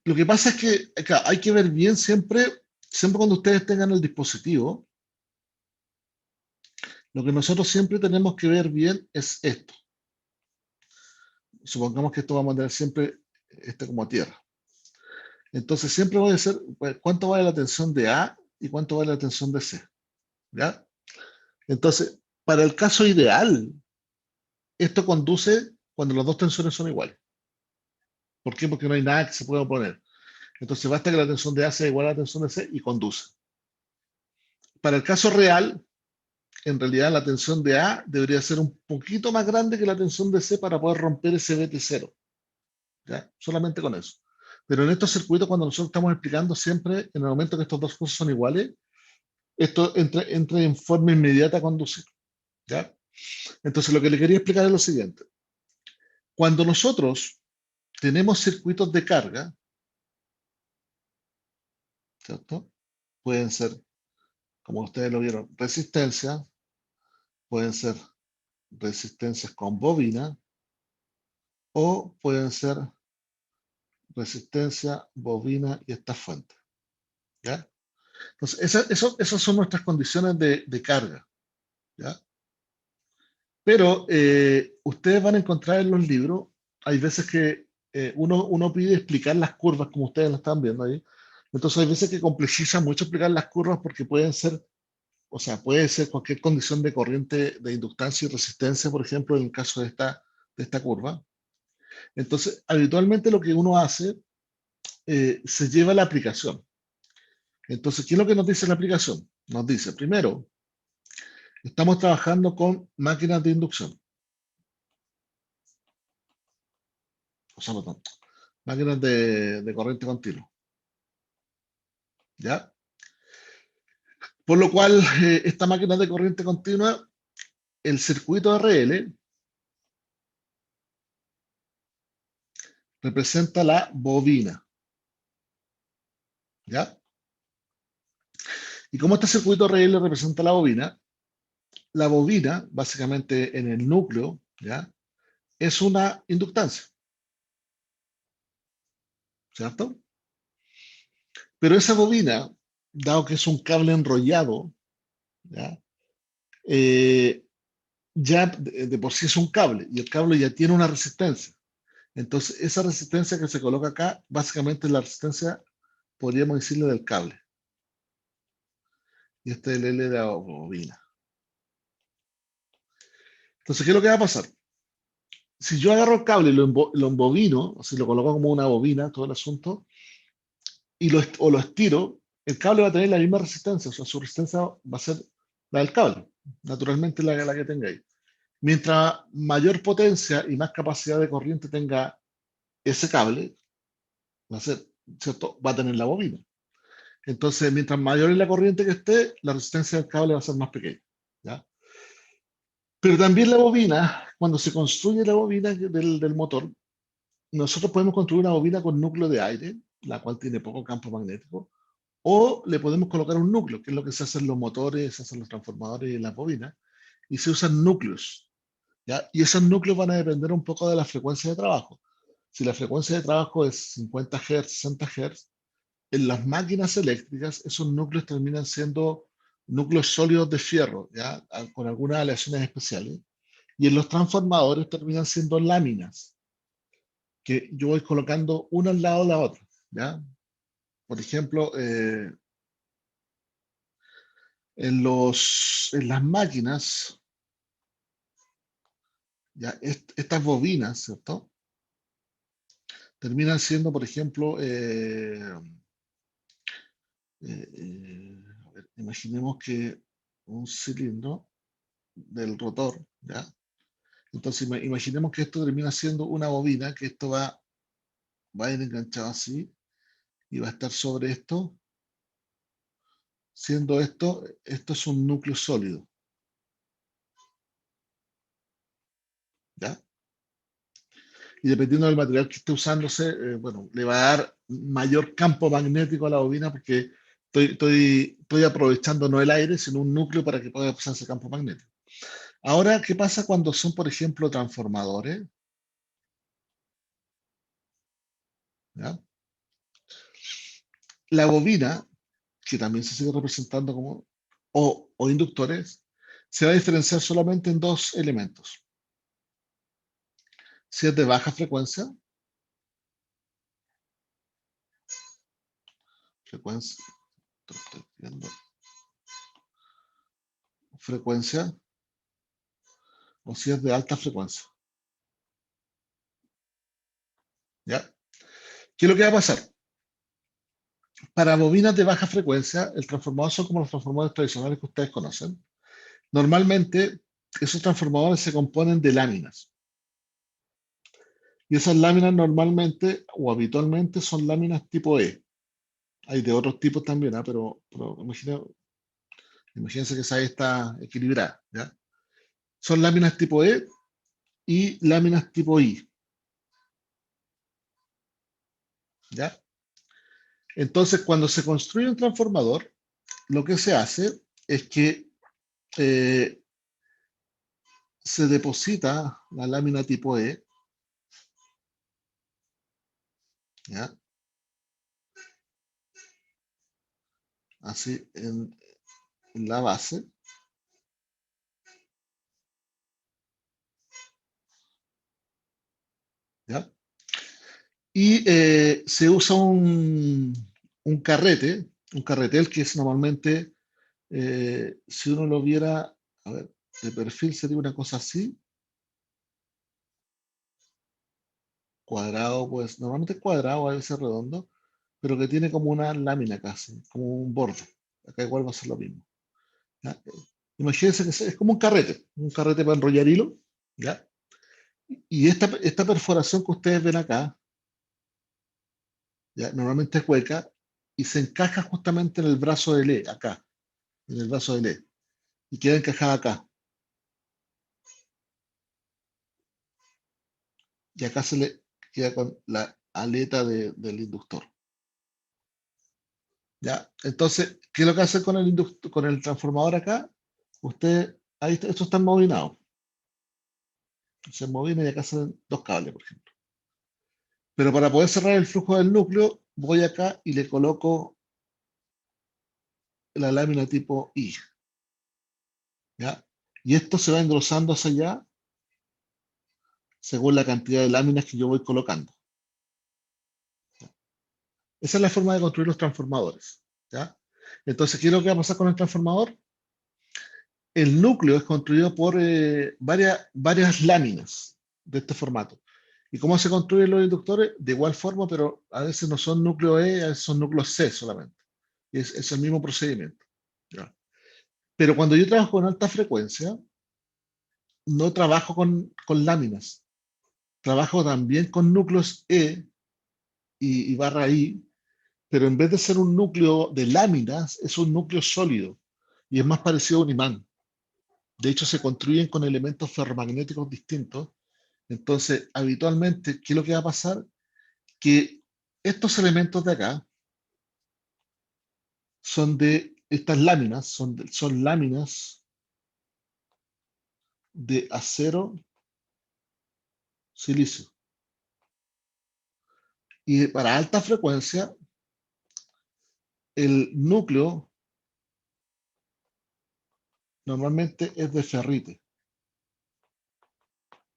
Lo que pasa es que acá, hay que ver bien siempre cuando ustedes tengan el dispositivo, lo que nosotros siempre tenemos que ver bien es esto. Supongamos que esto va a mantener siempre como tierra. Entonces siempre voy a decir cuánto vale la tensión de A y cuánto vale la tensión de C. ¿Ya? Entonces, para el caso ideal, esto conduce cuando las dos tensiones son iguales. ¿Por qué? Porque no hay nada que se pueda oponer. Entonces basta que la tensión de A sea igual a la tensión de C y conduce. Para el caso real, en realidad la tensión de A debería ser un poquito más grande que la tensión de C para poder romper ese BT0. ¿Ya? Solamente con eso. Pero en estos circuitos, cuando nosotros estamos explicando siempre, en el momento que estos dos cosas son iguales, esto entra en forma inmediata a conducir. ¿Ya? Entonces, lo que le quería explicar es lo siguiente. Cuando nosotros tenemos circuitos de carga, ¿cierto? Pueden ser, como ustedes lo vieron, resistencias, pueden ser resistencias con bobina, o pueden ser resistencia, bobina y esta fuente. ¿Ya? Entonces, esas son nuestras condiciones de carga. ¿Ya? Pero ustedes van a encontrar en los libros, hay veces que uno pide explicar las curvas como ustedes lo están viendo ahí. Entonces hay veces que complejiza mucho explicar las curvas porque pueden ser, o sea, puede ser cualquier condición de corriente de inductancia y resistencia, por ejemplo, en el caso de esta curva. Entonces, habitualmente lo que uno hace, se lleva a la aplicación. Entonces, ¿qué es lo que nos dice la aplicación? Nos dice, primero, estamos trabajando con máquinas de inducción. O sea, perdón, máquinas de corriente continua. ¿Ya? Por lo cual, esta máquina de corriente continua, el circuito RL representa la bobina. ¿ya? Y como este circuito RL representa la bobina, básicamente en el núcleo, ¿ya? Es una inductancia, ¿cierto? Pero esa bobina, dado que es un cable enrollado, ¿ya? Ya de por sí es un cable y el cable ya tiene una resistencia. Entonces, esa resistencia que se coloca acá, básicamente es la resistencia, podríamos decirle, del cable. Y este es el L de la bobina. Entonces, ¿qué es lo que va a pasar? Si yo agarro el cable y lo embobino, o si lo coloco como una bobina, todo el asunto, o lo estiro, el cable va a tener la misma resistencia, o sea, su resistencia va a ser la del cable, naturalmente la que tenga ahí. Mientras mayor potencia y más capacidad de corriente tenga ese cable, va a ser, ¿cierto? Va a tener la bobina. Entonces, mientras mayor es la corriente que esté, la resistencia del cable va a ser más pequeña, ¿ya? Pero también la bobina, cuando se construye la bobina del motor, nosotros podemos construir una bobina con núcleo de aire, la cual tiene poco campo magnético, o le podemos colocar un núcleo, que es lo que se hace en los motores, se hacen los transformadores y en las bobinas, y se usan núcleos, ¿ya? Y esos núcleos van a depender un poco de la frecuencia de trabajo. Si la frecuencia de trabajo es 50 Hz, 60 Hz, en las máquinas eléctricas esos núcleos terminan siendo núcleos sólidos de fierro, ¿ya? Con algunas aleaciones especiales. Y en los transformadores terminan siendo láminas, que yo voy colocando una al lado de la otra, ¿ya? Por ejemplo, en las máquinas, ¿ya? Estas bobinas, ¿cierto? Terminan siendo, por ejemplo, a ver, imaginemos que un cilindro del rotor, ¿ya? Entonces imaginemos que esto termina siendo una bobina, que esto va a ir enganchado así y va a estar sobre esto, siendo esto es un núcleo sólido, ¿ya? Y dependiendo del material que esté usándose, bueno, le va a dar mayor campo magnético a la bobina porque estoy aprovechando no el aire, sino un núcleo para que pueda usar ese campo magnético. Ahora, ¿qué pasa cuando son, por ejemplo, transformadores? ¿Ya? La bobina, que también se sigue representando como, o inductores, se va a diferenciar solamente en dos elementos. Si es de baja frecuencia, frecuencia, frecuencia, o si es de alta frecuencia. ¿Ya? ¿Qué es lo que va a pasar? Para bobinas de baja frecuencia, el transformador son como los transformadores tradicionales que ustedes conocen. Normalmente, esos transformadores se componen de láminas. Y esas láminas normalmente o habitualmente son láminas tipo E. Hay de otros tipos también, pero imagínense que esa E está equilibrada, ¿ya? Son láminas tipo E y láminas tipo I, ¿ya? Entonces, cuando se construye un transformador, lo que se hace es que eh, se deposita la lámina tipo E, ¿ya? Así en la base, ¿ya? Y se usa un carrete, un carretel que es normalmente, si uno lo viera, a ver, de perfil sería una cosa así, cuadrado, pues normalmente es cuadrado, a veces redondo, pero que tiene como una lámina casi, como un borde. Acá igual va a ser lo mismo, ¿ya? Imagínense que es como un carrete para enrollar hilo, ¿ya? Y esta perforación que ustedes ven acá, ¿ya? Normalmente es hueca y se encaja justamente en el brazo de E, acá, en el brazo de E, y queda encajada acá. Y acá se le queda con la aleta del inductor. ¿Ya? Entonces, ¿qué es lo que hace con con el transformador acá? Usted, ahí esto está embobinado. Se embobina y acá salen dos cables, por ejemplo. Pero para poder cerrar el flujo del núcleo, voy acá y le coloco la lámina tipo I. ¿Ya? Y esto se va engrosando hacia allá según la cantidad de láminas que yo voy colocando. Esa es la forma de construir los transformadores. ¿Ya? Entonces, ¿qué es lo que va a pasar con el transformador? El núcleo es construido por varias láminas de este formato. ¿Y cómo se construyen los inductores? De igual forma, pero a veces no son núcleo E, a veces son núcleo C solamente. Es el mismo procedimiento. ¿Ya? Pero cuando yo trabajo con alta frecuencia, no trabajo con láminas. Trabajo también con núcleos E y barra I, pero en vez de ser un núcleo de láminas, es un núcleo sólido y es más parecido a un imán. De hecho, se construyen con elementos ferromagnéticos distintos. Entonces, habitualmente, ¿qué es lo que va a pasar? Que estos elementos de acá son de estas láminas, son láminas de acero silicio. Y para alta frecuencia, el núcleo normalmente es de ferrite.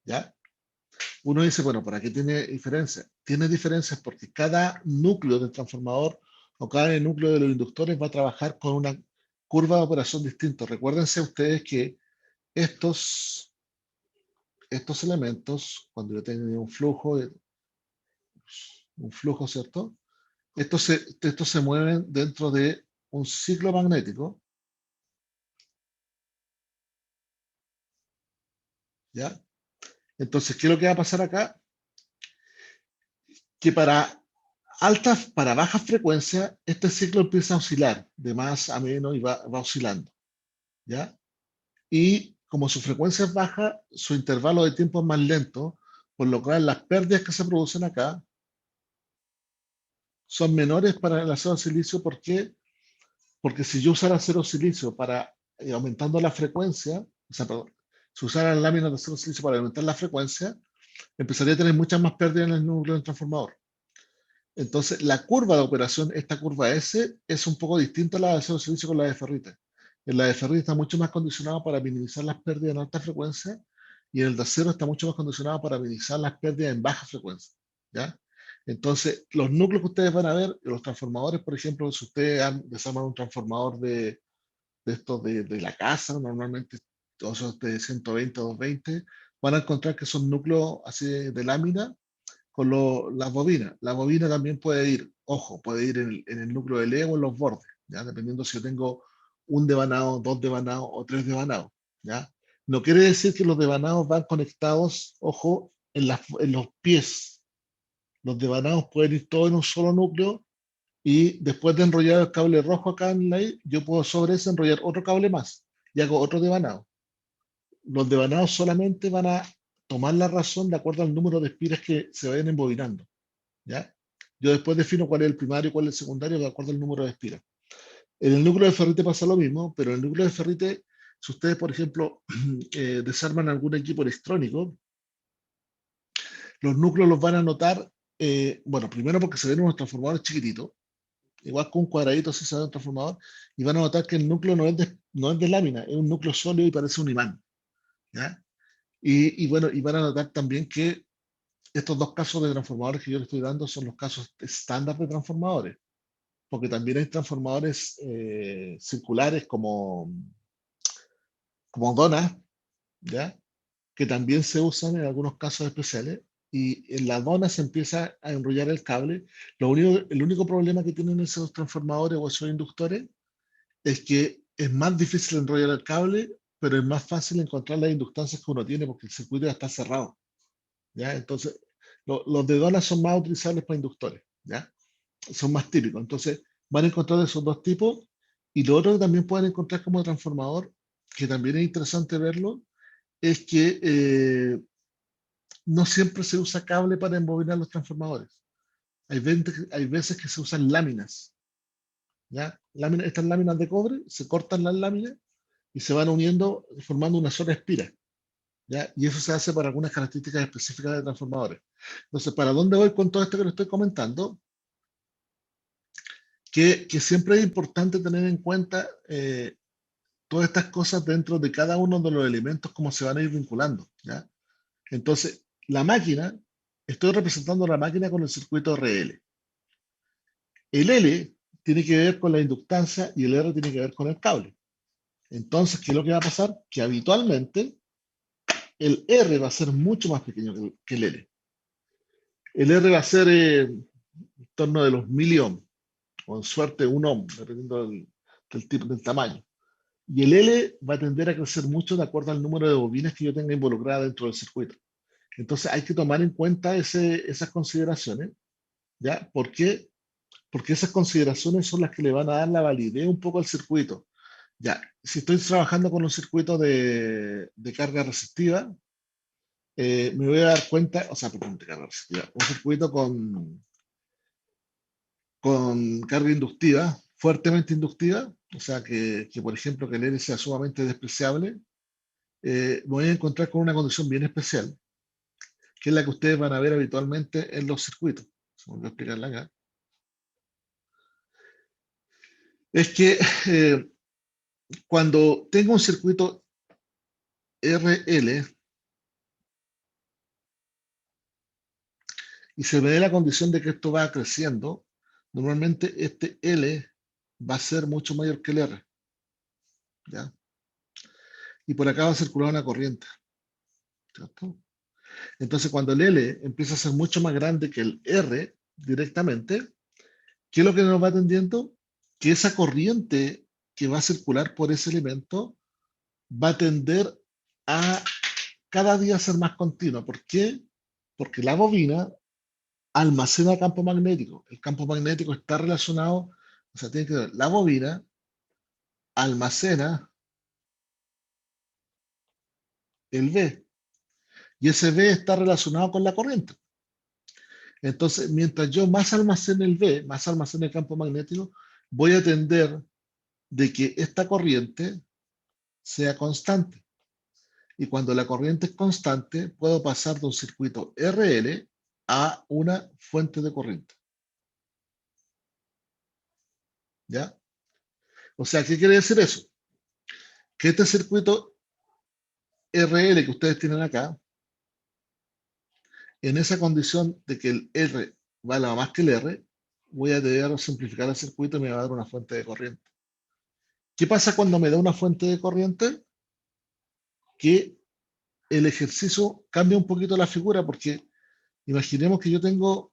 ¿Ya? Uno dice, bueno, ¿para qué tiene diferencia? Tiene diferencias porque cada núcleo del transformador o cada núcleo de los inductores va a trabajar con una curva de operación distinta. Recuérdense ustedes que estos elementos, cuando yo tengo un flujo, ¿cierto? Estos se mueven dentro de un ciclo magnético, ¿ya? Entonces, ¿qué es lo que va a pasar acá? Que para bajas frecuencias, este ciclo empieza a oscilar de más a menos y va oscilando, ¿ya? Y como su frecuencia es baja, su intervalo de tiempo es más lento, por lo cual las pérdidas que se producen acá son menores para el acero silicio. ¿Por qué? Porque si yo usara acero silicio para aumentando la frecuencia, o sea, perdón, si usara láminas de acero silicio para aumentar la frecuencia, empezaría a tener muchas más pérdidas en el núcleo del transformador. Entonces, la curva de operación, esta curva S, es un poco distinta a la de acero silicio con la de ferrite. En la de ferrite está mucho más condicionado para minimizar las pérdidas en alta frecuencia y en el de acero está mucho más condicionado para minimizar las pérdidas en baja frecuencia. ¿Ya? Entonces, los núcleos que ustedes van a ver, los transformadores, por ejemplo, si ustedes desarman un transformador de estos de la casa, normalmente todos esos de 120 o 220, van a encontrar que son núcleos así de lámina con las bobinas. La bobina también puede ir, ojo, puede ir en el núcleo del E o en los bordes, ¿ya? Dependiendo si yo tengo un devanado, dos devanados o tres devanados, ¿ya? No quiere decir que los devanados van conectados, ojo, en los pies. Los devanados pueden ir todos en un solo núcleo y después de enrollar el cable rojo acá en la I, yo puedo sobre ese enrollar otro cable más y hago otro devanado. Los devanados solamente van a tomar la razón de acuerdo al número de espiras que se vayan embobinando. ¿Ya? Yo después defino cuál es el primario y cuál es el secundario de acuerdo al número de espiras. En el núcleo de ferrite pasa lo mismo, pero en el núcleo de ferrite, si ustedes, por ejemplo, desarman algún equipo electrónico, los núcleos los van a notar, bueno, primero porque se ven unos transformadores chiquititos, igual con un cuadradito así se ve un transformador, y van a notar que el núcleo no es de lámina, es un núcleo sólido y parece un imán. ¿Ya? Bueno, y van a notar también que estos dos casos de transformadores que yo les estoy dando son los casos estándar de transformadores, porque también hay transformadores circulares como donas, ¿ya? Que también se usan en algunos casos especiales, y en la dona se empieza a enrollar el cable. El único problema que tienen esos transformadores o esos inductores es que es más difícil enrollar el cable, pero es más fácil encontrar las inductancias que uno tiene porque el circuito ya está cerrado, ¿ya? Entonces, los de dona son más utilizables para inductores, ¿ya? Son más típicos. Entonces, van a encontrar esos dos tipos. Y lo otro que también pueden encontrar como transformador, que también es interesante verlo, es que no siempre se usa cable para embobinar los transformadores. Hay veces que se usan láminas. ¿ya? Estas láminas de cobre, se cortan las láminas y se van uniendo formando una sola espira, ¿ya? Y eso se hace para algunas características específicas de transformadores. Entonces, ¿para dónde voy con todo esto que les estoy comentando? Que siempre es importante tener en cuenta todas estas cosas dentro de cada uno de los elementos, cómo se van a ir vinculando, ¿ya? Entonces, la máquina, estoy representando la máquina con el circuito RL. El L tiene que ver con la inductancia y el R tiene que ver con el cable. Entonces, ¿qué es lo que va a pasar? Que habitualmente el R va a ser mucho más pequeño que el L. El R va a ser en torno de los 1000 ohms, con suerte 1 ohm, dependiendo del tipo, del tamaño. Y el L va a tender a crecer mucho de acuerdo al número de bobinas que yo tenga involucrada dentro del circuito. Entonces hay que tomar en cuenta esas consideraciones, ¿ya? ¿Por qué? Porque esas consideraciones son las que le van a dar la validez un poco al circuito. Ya, si estoy trabajando con un circuito de carga resistiva, me voy a dar cuenta, o sea, perdón, de carga resistiva, un circuito con carga inductiva, fuertemente inductiva, o sea, que por ejemplo que el L sea sumamente despreciable, me voy a encontrar con una condición bien especial, que es la que ustedes van a ver habitualmente en los circuitos. Voy a explicarla acá. Es que cuando tengo un circuito RL y se me dé la condición de que esto va creciendo, normalmente este L va a ser mucho mayor que el R, ¿ya? Y por acá va a circular una corriente, ¿cierto? Entonces, cuando el L empieza a ser mucho más grande que el R directamente, ¿qué es lo que nos va atendiendo? Que esa corriente que va a circular por ese elemento va a tender a cada día ser más continua. ¿Por qué? Porque la bobina almacena campo magnético. El campo magnético está relacionado, o sea, tiene que ver, la bobina almacena el B, y ese B está relacionado con la corriente. Entonces, mientras yo más almacene el B, más almacene el campo magnético, voy a tender de que esta corriente sea constante. Y cuando la corriente es constante, puedo pasar de un circuito RL a una fuente de corriente. ¿Ya? O sea, ¿qué quiere decir eso? Que este circuito RL que ustedes tienen acá, en esa condición de que el R vale más que el R, voy a deber simplificar el circuito y me va a dar una fuente de corriente. ¿Qué pasa cuando me da una fuente de corriente? Que el ejercicio cambia un poquito la figura, porque imaginemos que yo tengo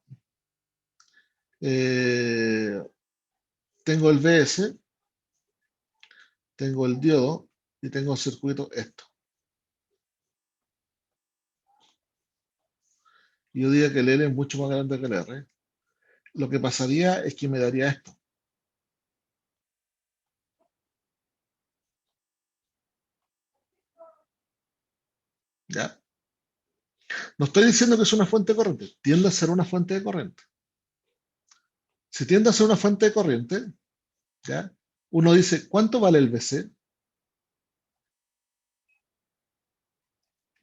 el BS, tengo el diodo y tengo el circuito esto. Y yo diría que el L es mucho más grande que el R. Lo que pasaría es que me daría esto. ¿Ya? No estoy diciendo que es una fuente de corriente, tiende a ser una fuente de corriente. Si tiende a ser una fuente de corriente, ¿ya? Uno dice, ¿cuánto vale el BC?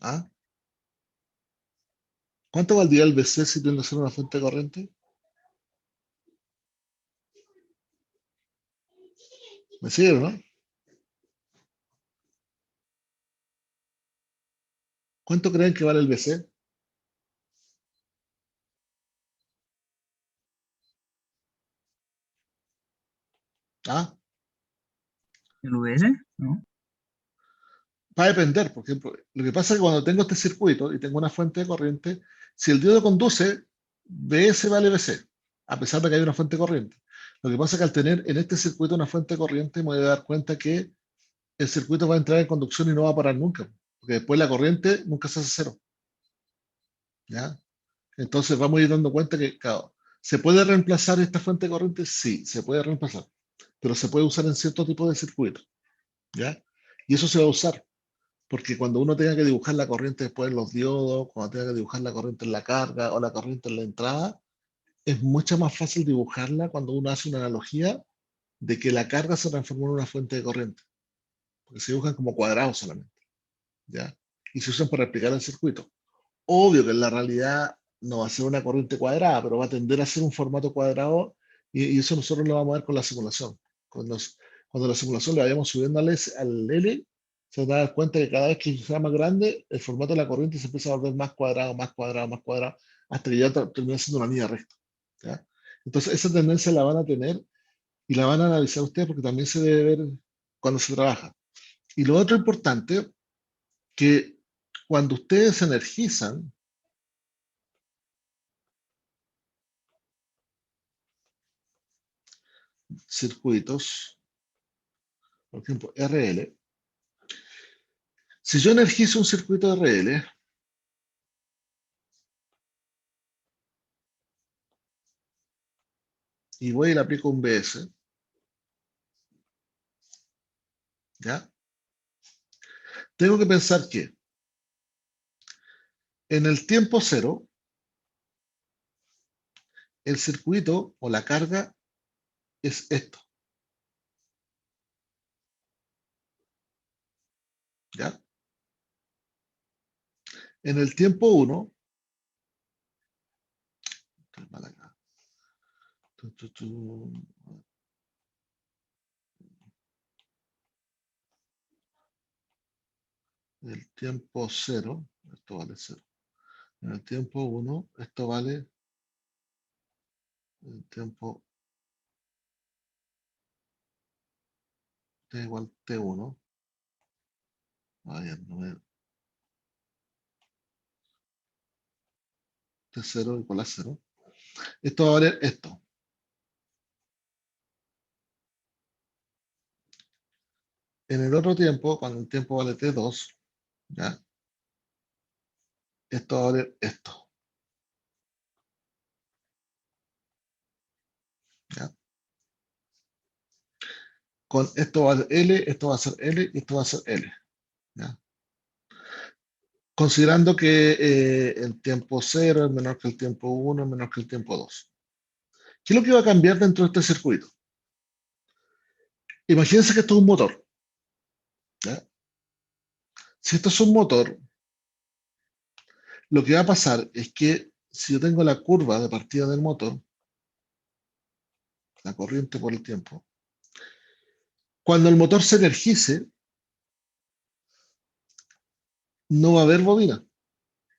¿Ah? ¿Cuánto valdría el BC si tiende a ser una fuente de corriente? ¿Me siguen, no? ¿Cuánto creen que vale el BC? ¿Ah? ¿El UBS? ¿No? Va a depender, por ejemplo. Lo que pasa es que cuando tengo este circuito y tengo una fuente de corriente, si el diodo conduce, BS vale BC, a pesar de que hay una fuente de corriente. Lo que pasa es que al tener en este circuito una fuente de corriente, me voy a dar cuenta que el circuito va a entrar en conducción y no va a parar nunca, porque después la corriente nunca se hace cero. ¿Ya? Entonces vamos a ir dando cuenta que, claro, ¿se puede reemplazar esta fuente de corriente? Sí, se puede reemplazar, pero se puede usar en cierto tipo de circuito. ¿Ya? Y eso se va a usar. Porque cuando uno tenga que dibujar la corriente después en los diodos, cuando tenga que dibujar la corriente en la carga o la corriente en la entrada, es mucho más fácil dibujarla cuando uno hace una analogía de que la carga se transformó en una fuente de corriente, porque se dibujan como cuadrados solamente, ¿ya? Y se usan para explicar el circuito. Obvio que en la realidad no va a ser una corriente cuadrada, pero va a tender a ser un formato cuadrado y eso nosotros lo vamos a ver con la simulación. Cuando la simulación le vayamos subiendo al L, se va a dar cuenta que cada vez que sea más grande, el formato de la corriente se empieza a volver más cuadrado, más cuadrado, más cuadrado, hasta que ya termina siendo una línea recta, ¿ya? Entonces esa tendencia la van a tener y la van a analizar ustedes porque también se debe ver cuando se trabaja. Y lo otro importante, que cuando ustedes energizan, circuitos, por ejemplo, RL, si yo energizo un circuito RL, y voy y le aplico un BS, ¿ya? Tengo que pensar que en el tiempo cero, el circuito o la carga es esto, ¿ya? En el tiempo 1, el tiempo 0, esto vale 0. En el tiempo 1, esto vale el tiempo t igual t1. Vaya, t0 igual a 0. Esto va a valer esto. En el otro tiempo, cuando el tiempo vale t2, ¿ya? Esto va a valer esto. ¿Ya? Con esto va a ser L, esto va a ser L y esto va a ser L. ¿Ya? Considerando que el tiempo 0 es menor que el tiempo 1, es menor que el tiempo 2. ¿Qué es lo que va a cambiar dentro de este circuito? Imagínense que esto es un motor. ¿Ya? Si esto es un motor, lo que va a pasar es que si yo tengo la curva de partida del motor, la corriente por el tiempo, cuando el motor se energice, no va a haber bobina.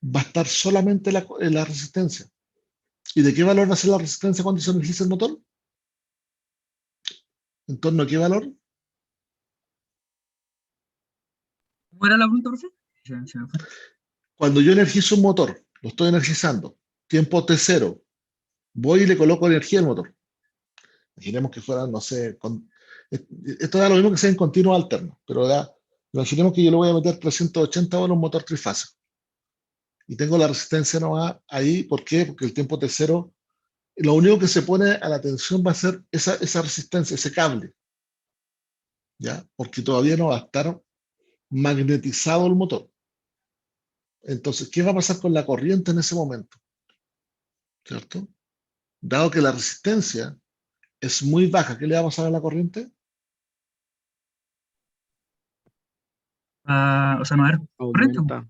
Va a estar solamente la resistencia. ¿Y de qué valor va a ser la resistencia cuando se energice el motor? ¿En torno a qué valor? ¿Cómo era la pregunta, profe? Se me fue. Cuando yo energizo un motor, lo estoy energizando, tiempo T0, voy y le coloco energía al motor. Imaginemos que fuera, no sé, esto da lo mismo que sea en continuo alterno, pero imaginemos que yo le voy a meter 380 volts a un motor trifásico. Y tengo la resistencia nomás ahí, ¿por qué? Porque el tiempo T0, lo único que se pone a la tensión va a ser esa resistencia, ese cable, ¿ya? Porque todavía no va a estar magnetizado el motor. Entonces, ¿qué va a pasar con la corriente en ese momento? ¿Cierto? Dado que la resistencia es muy baja, ¿qué le va a pasar a la corriente? O sea, no era corriente, Aumenta,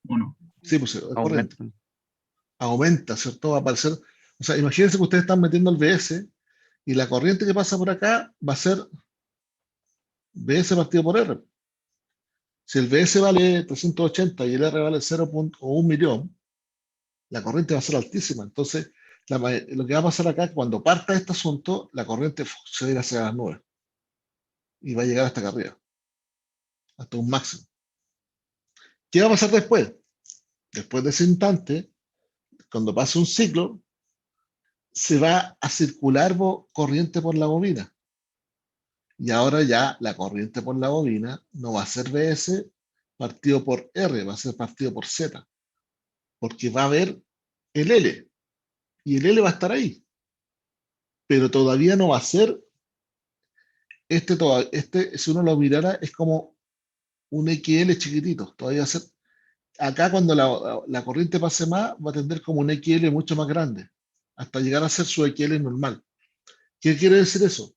¿o no? Sí, pues es corriente. aumenta. Aumenta, ¿cierto? Va a aparecer. O sea, imagínense que ustedes están metiendo el BS y la corriente que pasa por acá va a ser BS partido por R. Si el BS vale 380 y el R vale 0.1 millón, la corriente va a ser altísima. Entonces, lo que va a pasar acá es que cuando parta este asunto, la corriente se va a ir hacia las nubes y va a llegar hasta acá arriba, hasta un máximo. ¿Qué va a pasar después? Después de ese instante, cuando pase un ciclo, se va a circular corriente por la bobina. Y ahora ya la corriente por la bobina no va a ser BS partido por R, va a ser partido por Z. Porque va a haber el L. Y el L va a estar ahí. Pero todavía no va a ser, si uno lo mirara, es como un XL chiquitito. Todavía va a ser, acá cuando la corriente pase más, va a tender como un XL mucho más grande, hasta llegar a ser su XL normal. ¿Qué quiere decir eso?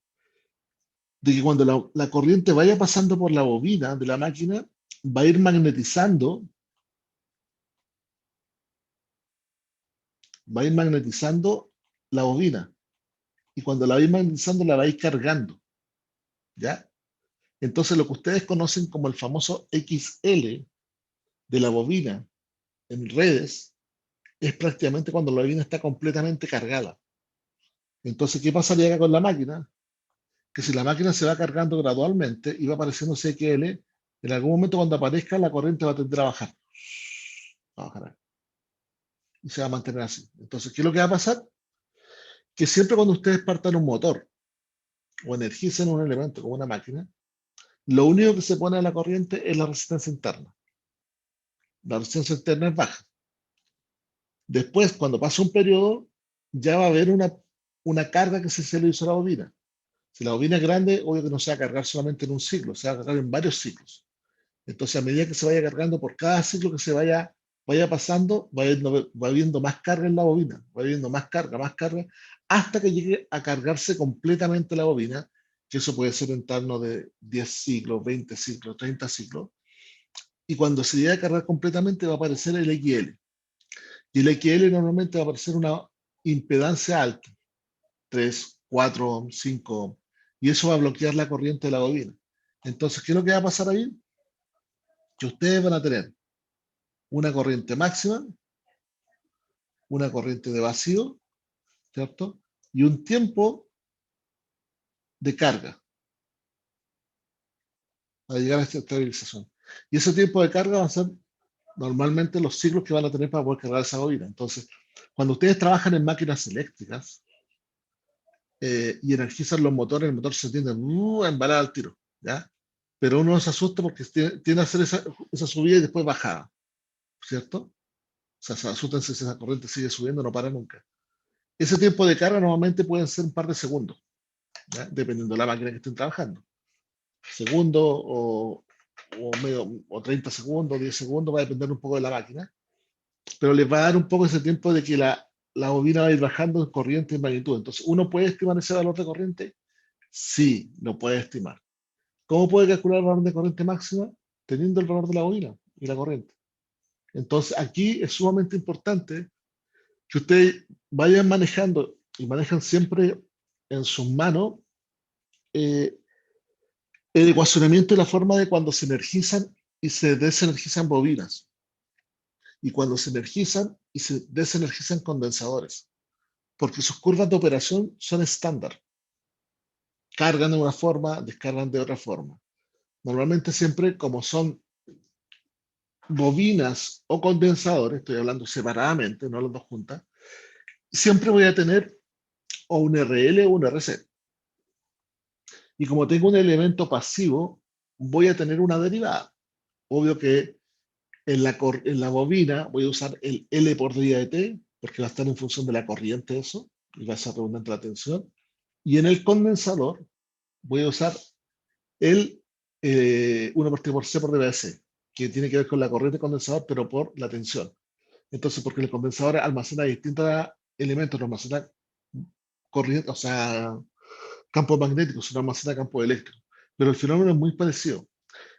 de que cuando la corriente vaya pasando por la bobina de la máquina, va a ir magnetizando la bobina. Y cuando la va a ir magnetizando, la va a ir cargando. ¿Ya? Entonces, lo que ustedes conocen como el famoso XL de la bobina en redes es prácticamente cuando la bobina está completamente cargada. Entonces, ¿qué pasaría acá con la máquina? Que si la máquina se va cargando gradualmente y va apareciendo ese XL, en algún momento cuando aparezca la corriente va a tender a bajar. Va a bajar y se va a mantener así. Entonces, ¿qué es lo que va a pasar? Que siempre cuando ustedes partan un motor o energicen un elemento como una máquina, lo único que se pone a la corriente es la resistencia interna. La resistencia interna es baja. Después, cuando pasa un periodo, ya va a haber una carga que se le hizo a la bobina. Si la bobina es grande, obvio que no se va a cargar solamente en un ciclo, se va a cargar en varios ciclos. Entonces, a medida que se vaya cargando por cada ciclo que se vaya pasando, va habiendo más carga en la bobina, va habiendo más carga, hasta que llegue a cargarse completamente la bobina, que eso puede ser en torno de 10 ciclos, 20 ciclos, 30 ciclos. Y cuando se llegue a cargar completamente, va a aparecer el XL. Y el XL normalmente va a aparecer una impedancia alta, 3, 4, 5, y eso va a bloquear la corriente de la bobina. Entonces, ¿qué es lo que va a pasar ahí? Que ustedes van a tener una corriente máxima, una corriente de vacío, ¿cierto? Y un tiempo de carga para llegar a esta estabilización. Y ese tiempo de carga va a ser normalmente los ciclos que van a tener para poder cargar esa bobina. Entonces, cuando ustedes trabajan en máquinas eléctricas y energizan los motores, el motor se tiende a embalar al tiro, ¿ya? Pero uno no se asusta porque tiende a hacer esa subida y después bajada, ¿cierto? O sea, se asustan si esa corriente sigue subiendo, no para nunca. Ese tiempo de carga normalmente pueden ser un par de segundos, ¿ya? Dependiendo de la máquina que estén trabajando. Segundo o 30 segundos, 10 segundos, va a depender un poco de la máquina, pero les va a dar un poco ese tiempo de que la bobina va a ir bajando en corriente y magnitud. Entonces, ¿uno puede estimar ese valor de corriente? Sí, lo puede estimar. ¿Cómo puede calcular el valor de corriente máxima? Teniendo el valor de la bobina y la corriente. Entonces, aquí es sumamente importante que ustedes vayan manejando y manejan siempre en sus manos el ecuacionamiento y la forma de cuando se energizan y se desenergizan bobinas, y cuando se energizan y se desenergizan condensadores, porque sus curvas de operación son estándar. Cargan de una forma, descargan de otra forma. Normalmente siempre, como son bobinas o condensadores, estoy hablando separadamente, no las dos juntas, siempre voy a tener o un RL o un RC. Y como tengo un elemento pasivo, voy a tener una derivada. Obvio que en la bobina voy a usar el L por día de T, porque va a estar en función de la corriente eso, y va a ser redundante la tensión. Y en el condensador voy a usar el 1 por T por C por dB de C, que tiene que ver con la corriente condensador, pero por la tensión. Entonces, porque el condensador almacena distintos elementos, no almacena corriente, o sea, campo magnético, sino almacena campo eléctrico. Pero el fenómeno es muy parecido.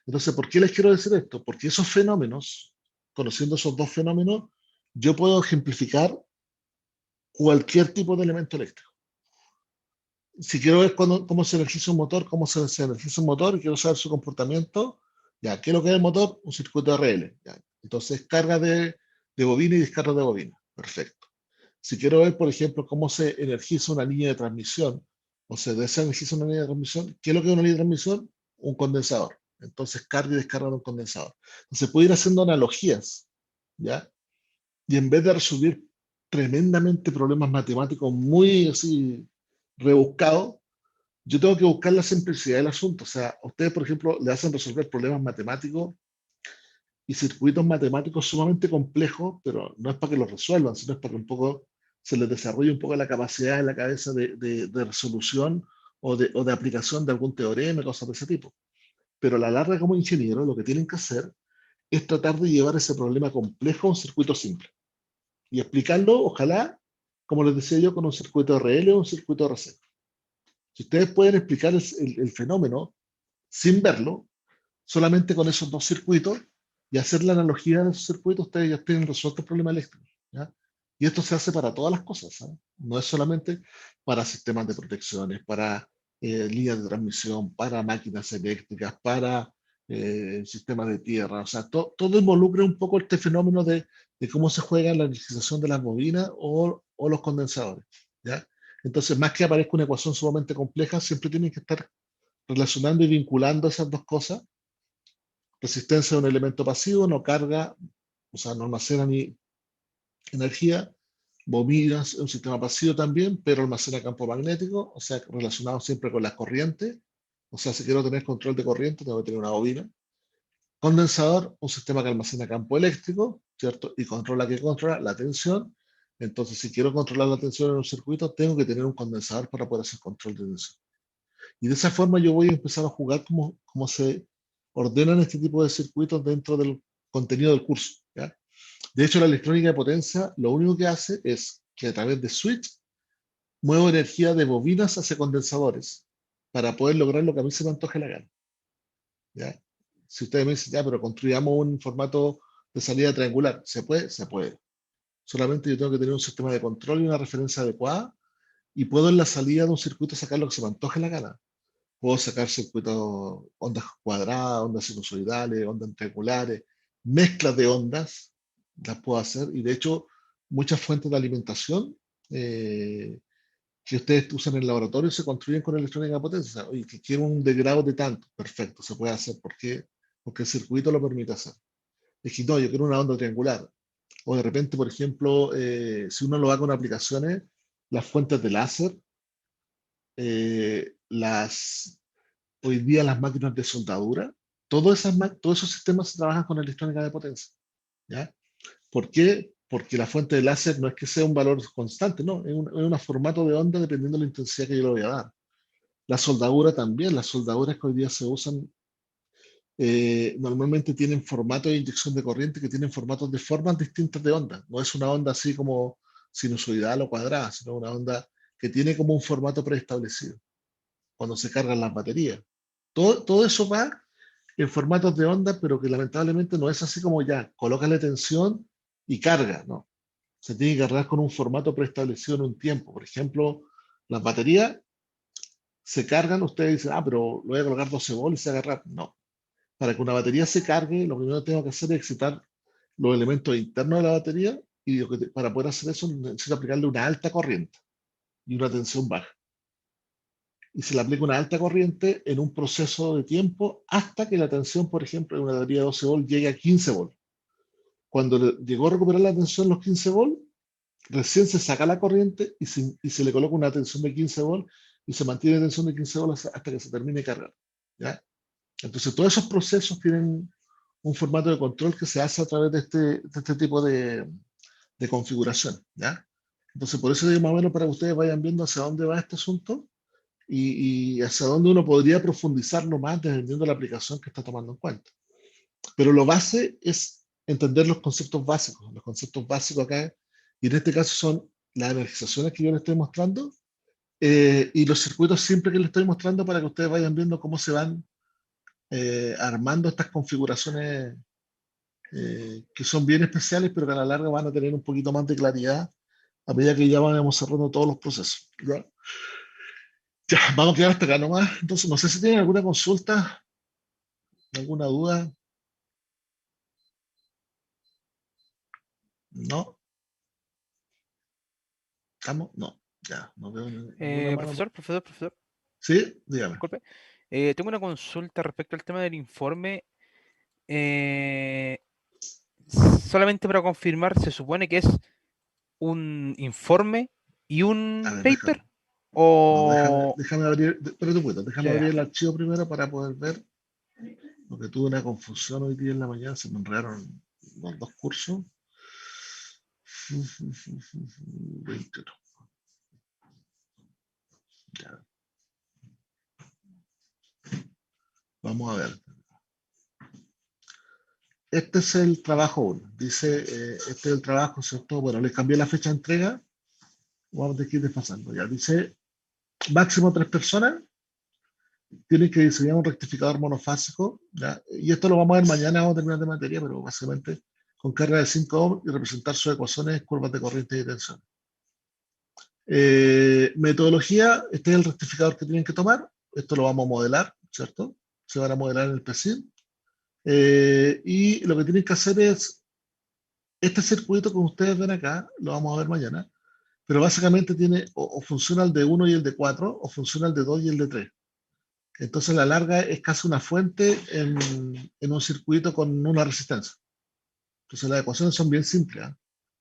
Entonces, ¿por qué les quiero decir esto? Porque esos fenómenos, conociendo esos dos fenómenos, yo puedo ejemplificar cualquier tipo de elemento eléctrico. Si quiero ver cómo se energiza un motor, y quiero saber su comportamiento, ya, ¿qué es lo que es el motor? Un circuito RL. Ya. Entonces, carga de bobina y descarga de bobina. Perfecto. Si quiero ver, por ejemplo, cómo se energiza una línea de transmisión, o se desenergiza una línea de transmisión, ¿qué es lo que es una línea de transmisión? Un condensador. Entonces, carga y descarga de un condensador. Entonces, puedo ir haciendo analogías, ¿ya? Y en vez de resolver tremendamente problemas matemáticos muy así rebuscados, yo tengo que buscar la simplicidad del asunto. O sea, a ustedes, por ejemplo, le hacen resolver problemas matemáticos y circuitos matemáticos sumamente complejos, pero no es para que los resuelvan, sino es para que un poco se les desarrolle un poco la capacidad en la cabeza de resolución o de aplicación de algún teorema, cosas de ese tipo. Pero a la larga, como ingeniero, lo que tienen que hacer es tratar de llevar ese problema complejo a un circuito simple y explicarlo, ojalá, como les decía yo, con un circuito RL o un circuito RC. Si ustedes pueden explicar el fenómeno sin verlo, solamente con esos dos circuitos, y hacer la analogía de esos circuitos, ustedes ya tienen resuelto el problema eléctrico. ¿Ya? Y esto se hace para todas las cosas, ¿sabes? No es solamente para sistemas de protecciones, para líneas de transmisión, para máquinas eléctricas, para sistemas de tierra. O sea, todo involucra un poco este fenómeno de cómo se juega la energización de las bobinas o los condensadores. ¿Ya? Entonces, más que aparezca una ecuación sumamente compleja, siempre tienen que estar relacionando y vinculando esas dos cosas. Resistencia de un elemento pasivo, no carga, o sea, no almacena ni energía. Bobinas es un sistema pasivo también, pero almacena campo magnético, o sea, relacionado siempre con las corrientes. O sea, si quiero tener control de corriente, tengo que tener una bobina. Condensador, un sistema que almacena campo eléctrico, ¿cierto? Y controla la tensión. Entonces, si quiero controlar la tensión en un circuito, tengo que tener un condensador para poder hacer control de tensión. Y de esa forma yo voy a empezar a jugar cómo se ordenan este tipo de circuitos dentro del contenido del curso. ¿Ya? De hecho, la electrónica de potencia lo único que hace es que a través de switch muevo energía de bobinas hacia condensadores para poder lograr lo que a mí se me antoje la gana. ¿Ya? Si ustedes me dicen, ya, pero construyamos un formato de salida triangular, ¿se puede? Se puede. Solamente yo tengo que tener un sistema de control y una referencia adecuada y puedo en la salida de un circuito sacar lo que se me antoje la gana. Puedo sacar circuitos, ondas cuadradas, ondas sinusoidales, ondas triangulares, mezclas de ondas, las puedo hacer. Y de hecho, muchas fuentes de alimentación que ustedes usan en el laboratorio se construyen con electrónica de potencia. Oye, que quiero un degrado de tanto. Perfecto, se puede hacer. ¿Por qué? Porque el circuito lo permite hacer. Es que no, yo quiero una onda triangular. O de repente, por ejemplo, si uno lo va con aplicaciones, las fuentes de láser, hoy día las máquinas de soldadura, todos esos sistemas se trabajan con electrónica de potencia. ¿Ya? ¿Por qué? Porque la fuente de láser no es que sea un valor constante, no, es un formato de onda dependiendo de la intensidad que yo le voy a dar. La soldadura también, las soldaduras que hoy día se usan normalmente tienen formatos de inyección de corriente que tienen formatos de formas distintas de onda. No es una onda así como sinusoidal o cuadrada, sino una onda que tiene como un formato preestablecido cuando se cargan las baterías. Todo eso va en formatos de onda, pero que lamentablemente no es así como ya, colócale tensión y carga, ¿no? Se tiene que cargar con un formato preestablecido en un tiempo. Por ejemplo, las baterías se cargan, ustedes dicen, ah, pero lo voy a colocar 12 volts y se agarra. No. Para que una batería se cargue, lo primero que tengo que hacer es excitar los elementos internos de la batería y para poder hacer eso necesito aplicarle una alta corriente y una tensión baja. Y se le aplica una alta corriente en un proceso de tiempo hasta que la tensión, por ejemplo, de una batería de 12 volts llegue a 15 volts. Cuando llegó a recuperar la tensión los 15 volts, recién se saca la corriente y se le coloca una tensión de 15 volts y se mantiene tensión de 15 volts hasta que se termine de cargar. ¿Ya? Entonces, todos esos procesos tienen un formato de control que se hace a través de este tipo de configuración. ¿Ya? Entonces, por eso digo más o menos para que ustedes vayan viendo hacia dónde va este asunto y hacia dónde uno podría profundizarlo más dependiendo de la aplicación que está tomando en cuenta. Pero lo base es entender los conceptos básicos. Los conceptos básicos acá, y en este caso son las energizaciones que yo les estoy mostrando y los circuitos siempre que les estoy mostrando para que ustedes vayan viendo cómo se van armando estas configuraciones que son bien especiales, pero que a la larga van a tener un poquito más de claridad a medida que ya vamos cerrando todos los procesos. ¿Ya? Ya, vamos a quedar hasta acá nomás. Entonces, no sé si tienen alguna consulta, alguna duda. ¿No? ¿Estamos? No. Ya, no veo ninguna mano. Profesor, Sí, dígame. disculpe. Tengo una consulta respecto al tema del informe. Eh, Solamente para confirmar, ¿se supone que es un informe y A un ver, paper? no, O... déjame abrir, espérate un poquito, déjame Ya, abrir ya. el archivo primero para poder ver, porque tuve una confusión hoy día en la mañana, se me enredaron los dos cursos. 21. Ya. Vamos a ver. Este es el trabajo 1. Dice, este es el trabajo, ¿cierto? Bueno, les cambié la fecha de entrega. Vamos a tener que ir desfasando. Ya dice, máximo 3 personas, tienen que diseñar un rectificador monofásico, ¿ya? Y esto lo vamos a ver mañana, vamos a terminar de materia, pero básicamente con carga de 5 ohms y representar sus ecuaciones, curvas de corriente y de tensión. Metodología, este es el rectificador que tienen que tomar, esto lo vamos a modelar, ¿cierto? Se van a modelar en el PSIN. Y lo que tienen que hacer es, este circuito que ustedes ven acá, lo vamos a ver mañana, pero básicamente tiene, o funciona el de 1 y el de 4, o funciona el de 2 y el de 3. Entonces la larga es casi una fuente en un circuito con una resistencia. Entonces las ecuaciones son bien simples, ¿eh?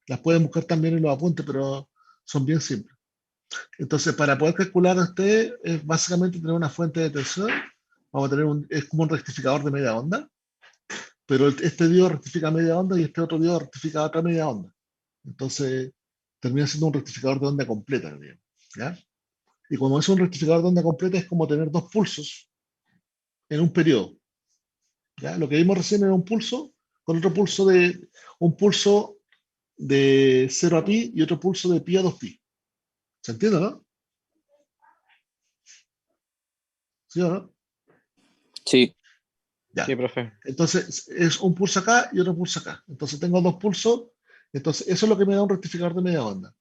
Las pueden buscar también en los apuntes, pero son bien simples. Entonces, para poder calcular a usted, es básicamente tener una fuente de tensión. Vamos a tener es como un rectificador de media onda, pero este diodo rectifica media onda y este otro diodo rectifica otra media onda. Entonces, termina siendo un rectificador de onda completa, digamos, ¿ya? Y cuando es un rectificador de onda completa, es como tener 2 pulsos en un periodo, ¿ya? Lo que vimos recién era un pulso con otro pulso un pulso de 0 a pi y otro pulso de pi a 2 pi. ¿Se entiende, no? ¿Sí o no? Sí. Ya. Sí, profe. Entonces, es un pulso acá y otro pulso acá. Entonces, tengo 2 pulsos. Entonces, eso es lo que me da un rectificador de media onda.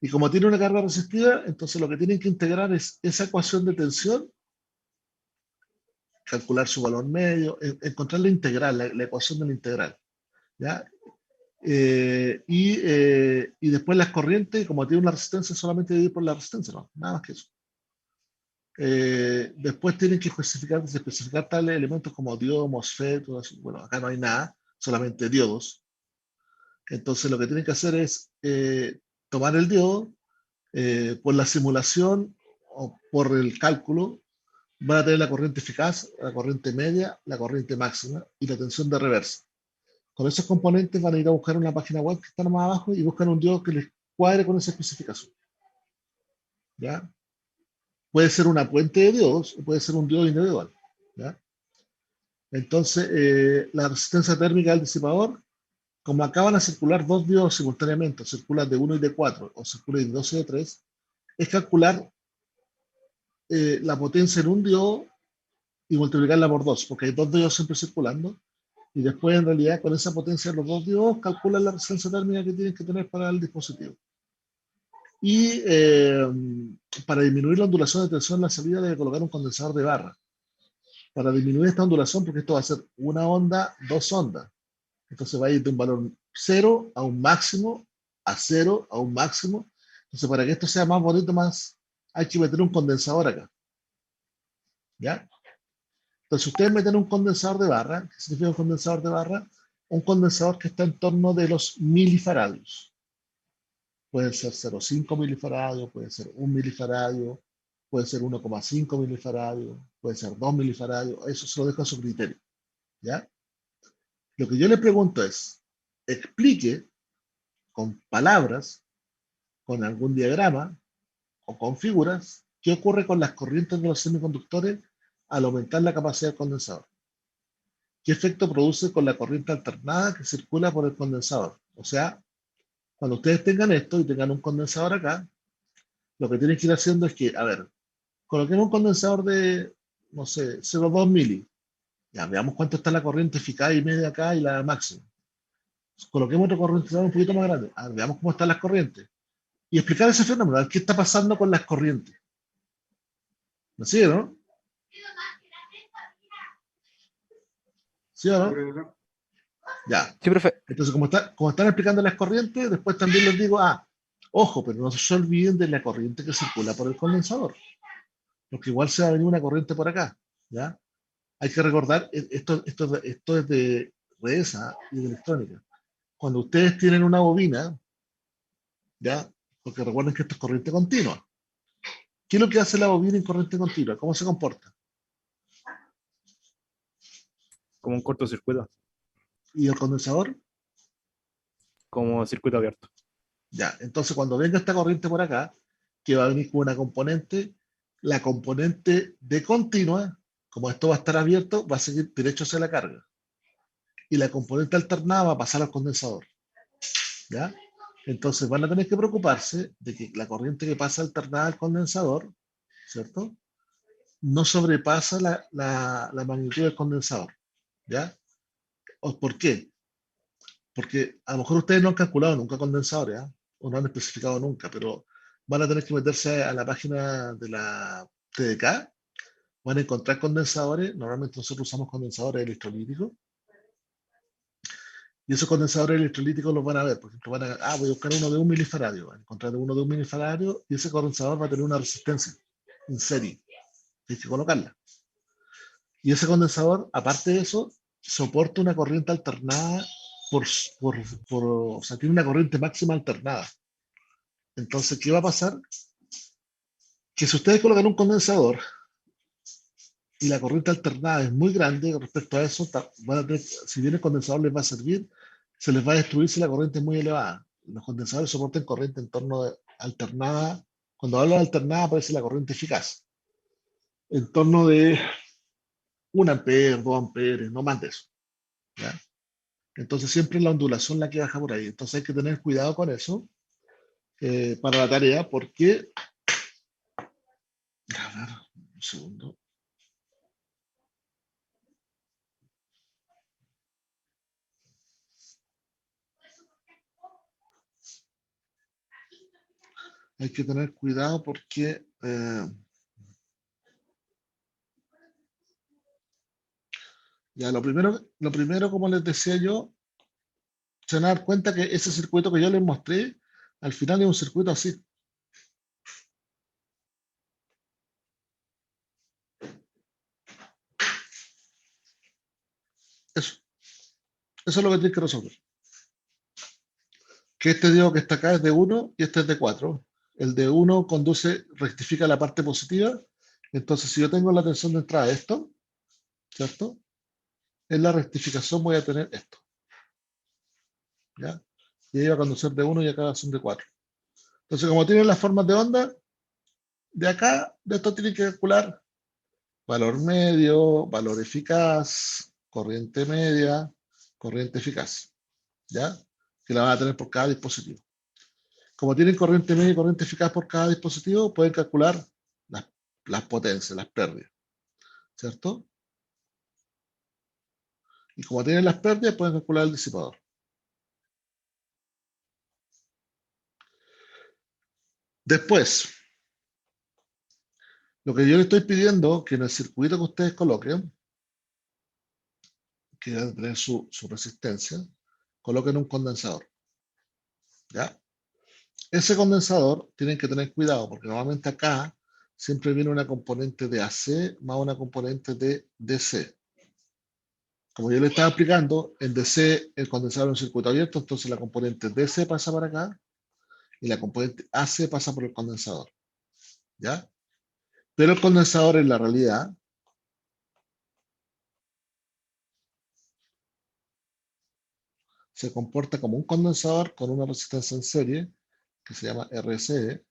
Y como tiene una carga resistiva, entonces lo que tienen que integrar es esa ecuación de tensión, calcular su valor medio, encontrar la integral, la ecuación de la integral, ¿ya? Y después las corrientes, como tiene una resistencia, solamente dividir por la resistencia, no, nada más que eso. Después tienen que especificar tales elementos como diodo, MOSFET, bueno, acá no hay nada, solamente diodos. Entonces lo que tienen que hacer es tomar el diodo, por la simulación o por el cálculo, van a tener la corriente eficaz, la corriente media, la corriente máxima y la tensión de reversa. Con esos componentes van a ir a buscar una página web que está más abajo y buscan un diodo que les cuadre con esa especificación, ¿ya? Puede ser una puente de diodos o puede ser un diodo individual, ¿ya? Entonces, la resistencia térmica del disipador, como acaban a circular 2 diodos simultáneamente, o circulan de 1 y de 4, o circulan de 2 y de 3, es calcular la potencia en un diodo y multiplicarla por 2, porque hay 2 diodos siempre circulando, y después en realidad con esa potencia de los 2 diodos calculan la resistencia térmica que tienen que tener para el dispositivo. Y para disminuir la ondulación de tensión en la salida debe colocar un condensador de barra. Para disminuir esta ondulación, porque esto va a ser una onda, 2 ondas. Entonces va a ir de un valor 0 a un máximo, a 0 a un máximo. Entonces para que esto sea más bonito, hay que meter un condensador acá, ¿ya? Entonces ustedes meten un condensador de barra. ¿Qué significa un condensador de barra? Un condensador que está en torno de los milifaradios. Puede ser 0,5 milifaradios, puede ser 1 milifaradio, puede ser 1,5 milifaradios, puede ser 2 milifaradios. Eso se lo dejo a su criterio, ¿ya? Lo que yo le pregunto es, explique con palabras, con algún diagrama o con figuras, qué ocurre con las corrientes de los semiconductores al aumentar la capacidad del condensador. ¿Qué efecto produce con la corriente alternada que circula por el condensador? O sea, cuando ustedes tengan esto y tengan un condensador acá, lo que tienen que ir haciendo es que, a ver, coloquemos un condensador de, no sé, 0,2 mili. Ya, veamos cuánto está la corriente eficaz y media acá y la máxima. Coloquemos otro condensador un poquito más grande. A ver, veamos cómo están las corrientes. Y explicar ese fenómeno, a ver qué está pasando con las corrientes. ¿Me sigue, no? ¿Sí o no? Ya. Sí, profe. Entonces, como están explicando las corrientes, después también les digo, ojo, pero no se olviden de la corriente que circula por el condensador. Porque igual se va a venir una corriente por acá, ¿ya? Hay que recordar, esto es de redes y de electrónica. Cuando ustedes tienen una bobina, ¿ya? Porque recuerden que esto es corriente continua. ¿Qué es lo que hace la bobina en corriente continua? ¿Cómo se comporta? Como un cortocircuito, ¿Y el condensador? como circuito abierto. Ya, entonces cuando venga esta corriente por acá, que va a venir con una componente, la componente de continua, como esto va a estar abierto, va a seguir derecho hacia la carga. Y la componente alternada va a pasar al condensador, ¿ya? Entonces van a tener que preocuparse de que la corriente que pasa alternada al condensador ¿cierto? No sobrepasa la magnitud del condensador, ¿ya? ¿Por qué? Porque a lo mejor ustedes no han calculado nunca condensadores, ¿ya? O no han especificado nunca, pero van a tener que meterse a la página de la TDK, van a encontrar condensadores. Normalmente nosotros usamos condensadores electrolíticos, y esos condensadores electrolíticos los van a ver. Por ejemplo, voy a buscar uno de 1 mF, van a encontrar uno de 1 mF, y ese condensador va a tener una resistencia en serie, hay que colocarla. Y ese condensador, aparte de eso, soporta una corriente alternada o sea, tiene una corriente máxima alternada. Entonces, ¿qué va a pasar? Que si ustedes colocan un condensador y la corriente alternada es muy grande respecto a eso, si bien el condensador les va a servir, se les va a destruir si la corriente es muy elevada. Los condensadores soportan corriente en torno de alternada. Cuando hablo de alternada aparece la corriente eficaz. En torno de 1 ampere, 2 amperes, no más de eso, ¿ya? Entonces siempre la ondulación la que baja por ahí. Entonces hay que tener cuidado con eso para la tarea, porque... A ver, un segundo. Hay que tener cuidado porque... ya, lo primero, como les decía yo, se van a dar cuenta que ese circuito que yo les mostré, al final es un circuito así. Eso es lo que tienes que resolver. Que este diodo que está acá es de 1 y este es de 4. El de 1 rectifica la parte positiva. Entonces, si yo tengo la tensión de entrada de esto, ¿cierto? En la rectificación voy a tener esto, ¿ya? Y ahí va a conducir de 1 y acá son de 4. Entonces, como tienen las formas de onda, de acá, de esto tienen que calcular valor medio, valor eficaz, corriente media, corriente eficaz, ¿ya? Que la van a tener por cada dispositivo. Como tienen corriente media y corriente eficaz por cada dispositivo, pueden calcular las potencias, las pérdidas, ¿cierto? Y como tienen las pérdidas, pueden calcular el disipador. Después, lo que yo les estoy pidiendo, que en el circuito que ustedes coloquen, que debe tener su resistencia, coloquen un condensador, ¿ya? Ese condensador tienen que tener cuidado, porque normalmente acá siempre viene una componente de AC más una componente de DC. Como yo le estaba explicando, en DC el condensador es un circuito abierto, entonces la componente DC pasa para acá y la componente AC pasa por el condensador, ¿ya? Pero el condensador en la realidad se comporta como un condensador con una resistencia en serie que se llama RSE,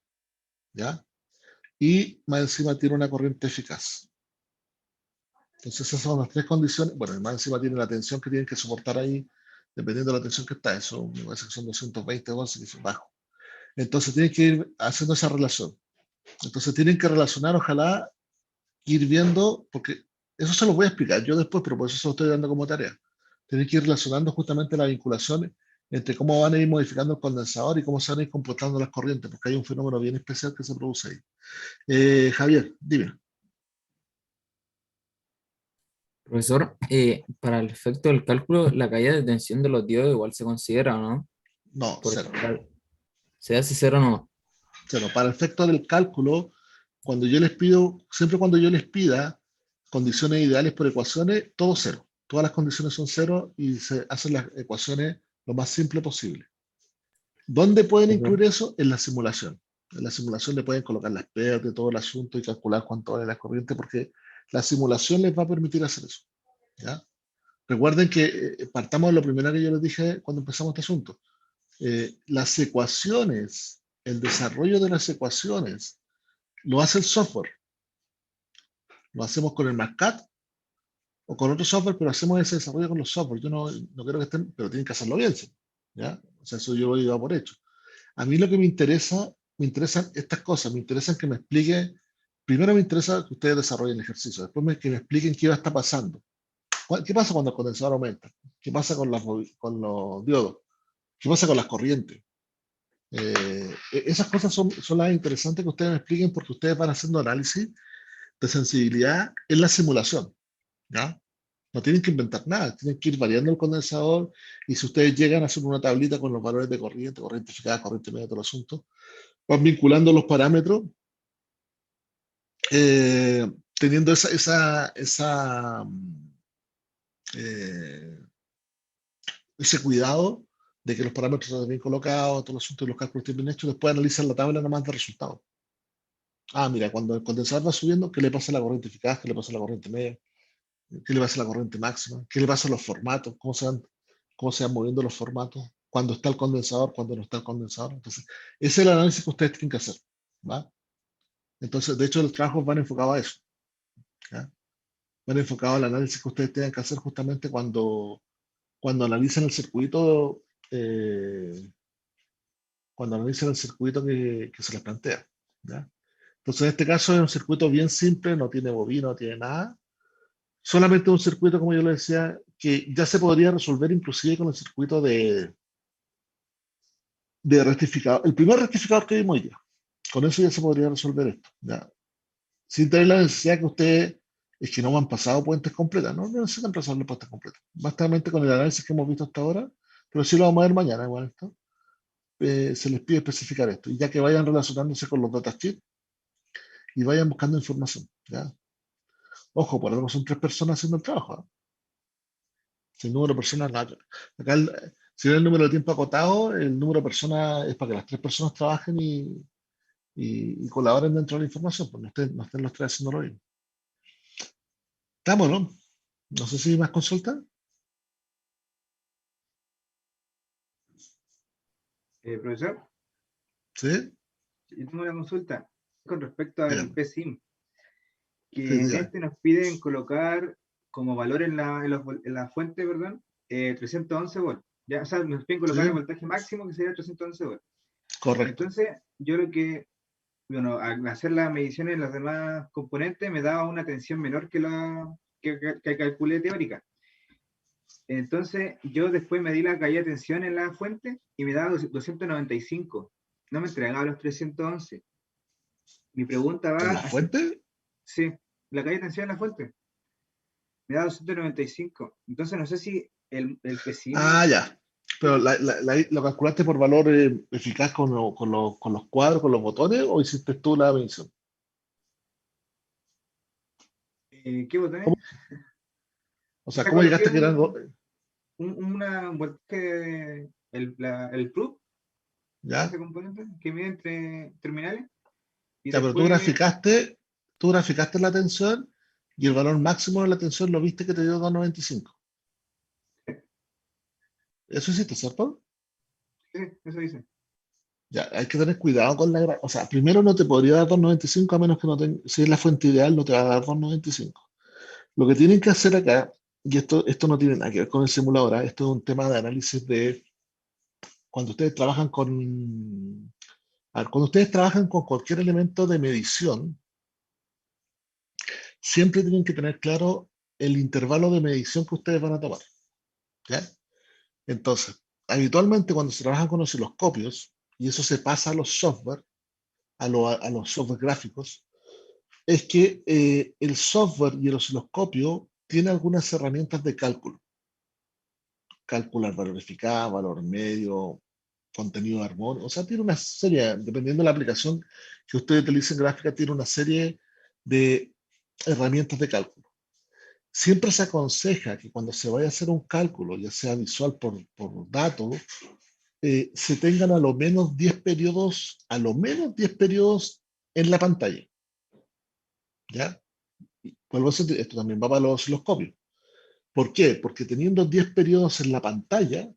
¿ya? Y más encima tiene una corriente eficaz. Entonces esas son las tres condiciones. Bueno, más encima tiene la tensión que tienen que soportar ahí, dependiendo de la tensión que está. Eso me parece que son 220 volts, que es bajo. Entonces tienen que ir haciendo esa relación. Entonces tienen que relacionar, ojalá, ir viendo, porque eso se los voy a explicar yo después, pero por eso se lo estoy dando como tarea. Tienen que ir relacionando justamente las vinculaciones entre cómo van a ir modificando el condensador y cómo se van a ir comportando las corrientes, porque hay un fenómeno bien especial que se produce ahí. Javier, dime. Profesor, para el efecto del cálculo, la caída de tensión de los diodos igual se considera, ¿o no? No, Porque cero. se hace cero o no. Cero. Para el efecto del cálculo, cuando yo les pido, siempre cuando yo les pida condiciones ideales por ecuaciones, todo cero. Todas las condiciones son cero y se hacen las ecuaciones lo más simple posible. ¿Dónde pueden incluir eso? En la simulación. En la simulación le pueden colocar las pérdidas, todo el asunto y calcular cuánto vale la corriente, porque la simulación les va a permitir hacer eso, ¿ya? Recuerden que partamos de lo primero que yo les dije cuando empezamos este asunto. Las ecuaciones, el desarrollo de las ecuaciones, lo hace el software. Lo hacemos con el MATLAB o con otro software, pero hacemos ese desarrollo con los software. Yo no quiero que estén, pero tienen que hacerlo bien, ¿ya? O sea, eso yo lo he dado por hecho. A mí lo que me interesan estas cosas, me interesan que me explique primero me interesa que ustedes desarrollen el ejercicio, después que me expliquen qué va a estar pasando. ¿Qué pasa cuando el condensador aumenta? ¿Qué pasa con los diodos? ¿Qué pasa con las corrientes? Esas cosas son las interesantes que ustedes me expliquen porque ustedes van haciendo análisis de sensibilidad en la simulación, ¿ya? No tienen que inventar nada, tienen que ir variando el condensador y si ustedes llegan a hacer una tablita con los valores de corriente, corriente eficaz, corriente media, todo el asunto, van vinculando los parámetros teniendo eh, ese cuidado de que los parámetros estén bien colocados, todo el asunto y los cálculos estén bien hechos, después analizan la tabla nomás de resultados. Ah, mira, cuando el condensador va subiendo, ¿qué le pasa a la corriente eficaz? ¿Qué le pasa a la corriente media? ¿Qué le pasa a la corriente máxima? ¿Qué le pasa a los formatos? ¿Cómo se van moviendo los formatos? ¿Cuándo está el condensador? ¿Cuándo no está el condensador? Entonces, ese es el análisis que ustedes tienen que hacer, ¿va? Entonces, de hecho, los trabajos van enfocados a eso, ¿ya? Van enfocados al análisis que ustedes tengan que hacer justamente cuando analizan el circuito, que se les plantea, ¿ya? Entonces, en este caso es un circuito bien simple, no tiene bobina, no tiene nada. Solamente un circuito, como yo le decía, que ya se podría resolver inclusive con el circuito de rectificador. El primer rectificador que vimos ya. Con eso ya se podría resolver esto, ¿ya? Sin tener la necesidad que ustedes, es que no me han pasado puentes completas, no necesitan resolver puentes completas. Básicamente con el análisis que hemos visto hasta ahora, pero sí lo vamos a ver mañana, igual esto, se les pide especificar esto, y ya que vayan relacionándose con los datasheets y vayan buscando información, ¿ya? Ojo, por algo son 3 personas haciendo el trabajo, ¿eh? Si el número de personas, acá si no hay el número de tiempo acotado, el número de personas es para que las 3 personas trabajen y colaboren dentro de la información, pues no estén los 3 haciendo lo mismo. Estamos, ¿no? No sé si hay más consultas. Profesor, ¿Sí? yo tengo una consulta con respecto al Dígame. PSIM, que Sí, en dígame. este nos piden colocar como valor en la fuente, perdón, 311 volts. Ya, o sea, nos piden colocar Sí. el voltaje máximo que sería 311 volts. Correcto. Entonces, yo lo que, bueno, al hacer la medición en los demás componentes me daba una tensión menor que la que calculé teórica. Entonces, yo después me di la caída de tensión en la fuente y me daba 295. No me entregaba los 311. Mi pregunta ¿En va la hacia, fuente? sí, la caída de tensión en la fuente. Me da 295. Entonces, no sé si el PSIM. Ah, ya. Pero ¿lo calculaste por valor eficaz con los cuadros, con los botones, o hiciste tú la medición? ¿Qué botones? ¿Cómo? O O sea, sea, ¿cómo coloqué llegaste a que eran una voltaje, el plug, ese ya? componente que mide entre terminales. Y Ya, pero tú después, graficaste la tensión y el valor máximo de la tensión lo viste que te dio 295. Eso hiciste, ¿cierto? sí, eso dice. Ya, hay que tener cuidado con o sea, primero no te podría dar 295 a menos que no tenga, si es la fuente ideal no te va a dar 295. Lo que tienen que hacer acá, y esto no tiene nada que ver con el simulador, ¿ah? Esto es un tema de análisis de cuando ustedes trabajan cuando ustedes trabajan con cualquier elemento de medición, siempre tienen que tener claro el intervalo de medición que ustedes van a tomar, ¿ya? Entonces, habitualmente cuando se trabajan con osciloscopios, y eso se pasa a los software, a los software gráficos, es que el software y el osciloscopio tiene algunas herramientas de cálculo. Calcular valor eficaz, valor medio, contenido armónico. O sea, tiene una serie, dependiendo de la aplicación que usted utilice en gráfica, tiene una serie de herramientas de cálculo. Siempre se aconseja que cuando se vaya a hacer un cálculo, ya sea visual por datos, se tengan a lo menos 10 periodos, en la pantalla. ¿Ya? Vuelvo a decir, esto también va para los osciloscopios. ¿Por qué? Porque teniendo 10 periodos en la pantalla,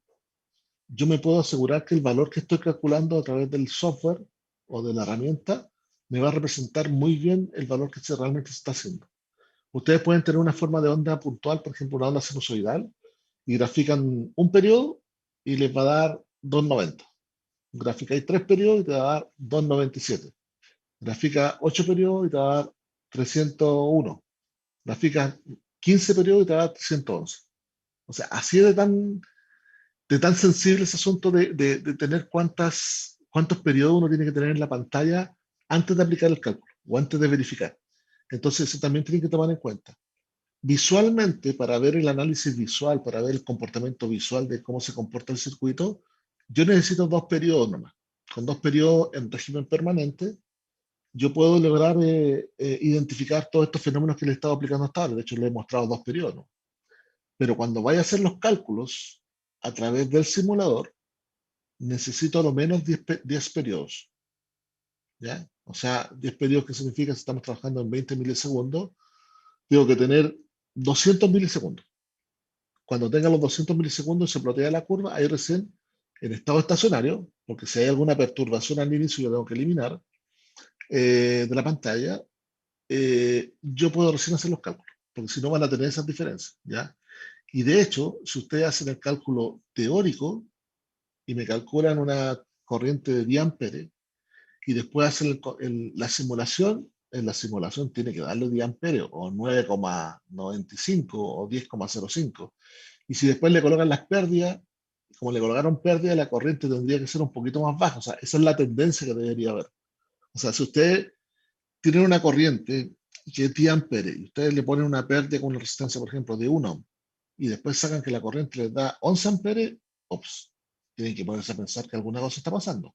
yo me puedo asegurar que el valor que estoy calculando a través del software o de la herramienta me va a representar muy bien el valor que realmente se está haciendo. Ustedes pueden tener una forma de onda puntual, por ejemplo, una onda sinusoidal, y grafican un periodo y les va a dar 290. Graficáis 3 periodos y te va a dar 297. Grafica 8 periodos y te va a dar 301. Graficas 15 periodos y te da 311. O sea, así es de tan sensible ese asunto de tener cuántos periodos uno tiene que tener en la pantalla antes de aplicar el cálculo o antes de verificar. Entonces, eso también tienen que tomar en cuenta. Visualmente, para ver el análisis visual, para ver el comportamiento visual de cómo se comporta el circuito, yo necesito 2 periodos nomás. Con 2 periodos en régimen permanente, yo puedo lograr identificar todos estos fenómenos que le he estado aplicando hasta ahora. De hecho, le he mostrado 2 periodos, ¿no? Pero cuando vaya a hacer los cálculos a través del simulador, necesito a lo menos 10 periodos. ¿Ya? O sea, 10 periodos, ¿qué significa? Si estamos trabajando en 20 milisegundos, tengo que tener 200 milisegundos. Cuando tenga los 200 milisegundos se plotea la curva, ahí recién en estado estacionario, porque si hay alguna perturbación al inicio yo tengo que eliminar de la pantalla, yo puedo recién hacer los cálculos, porque si no van a tener esas diferencias, ¿ya? Y de hecho, si ustedes hacen el cálculo teórico y me calculan una corriente de 10 amperes y después hacen la simulación, en la simulación tiene que darle 10 amperes o 9,95 o 10,05. Y si después le colocan las pérdidas, como le colocaron pérdidas, la corriente tendría que ser un poquito más baja. O sea, esa es la tendencia que debería haber. O sea, si ustedes tienen una corriente que es 10 amperes y ustedes le ponen una pérdida con una resistencia, por ejemplo, de 1 ohm, y después sacan que la corriente les da 11 amperes, ops, tienen que ponerse a pensar que alguna cosa está pasando.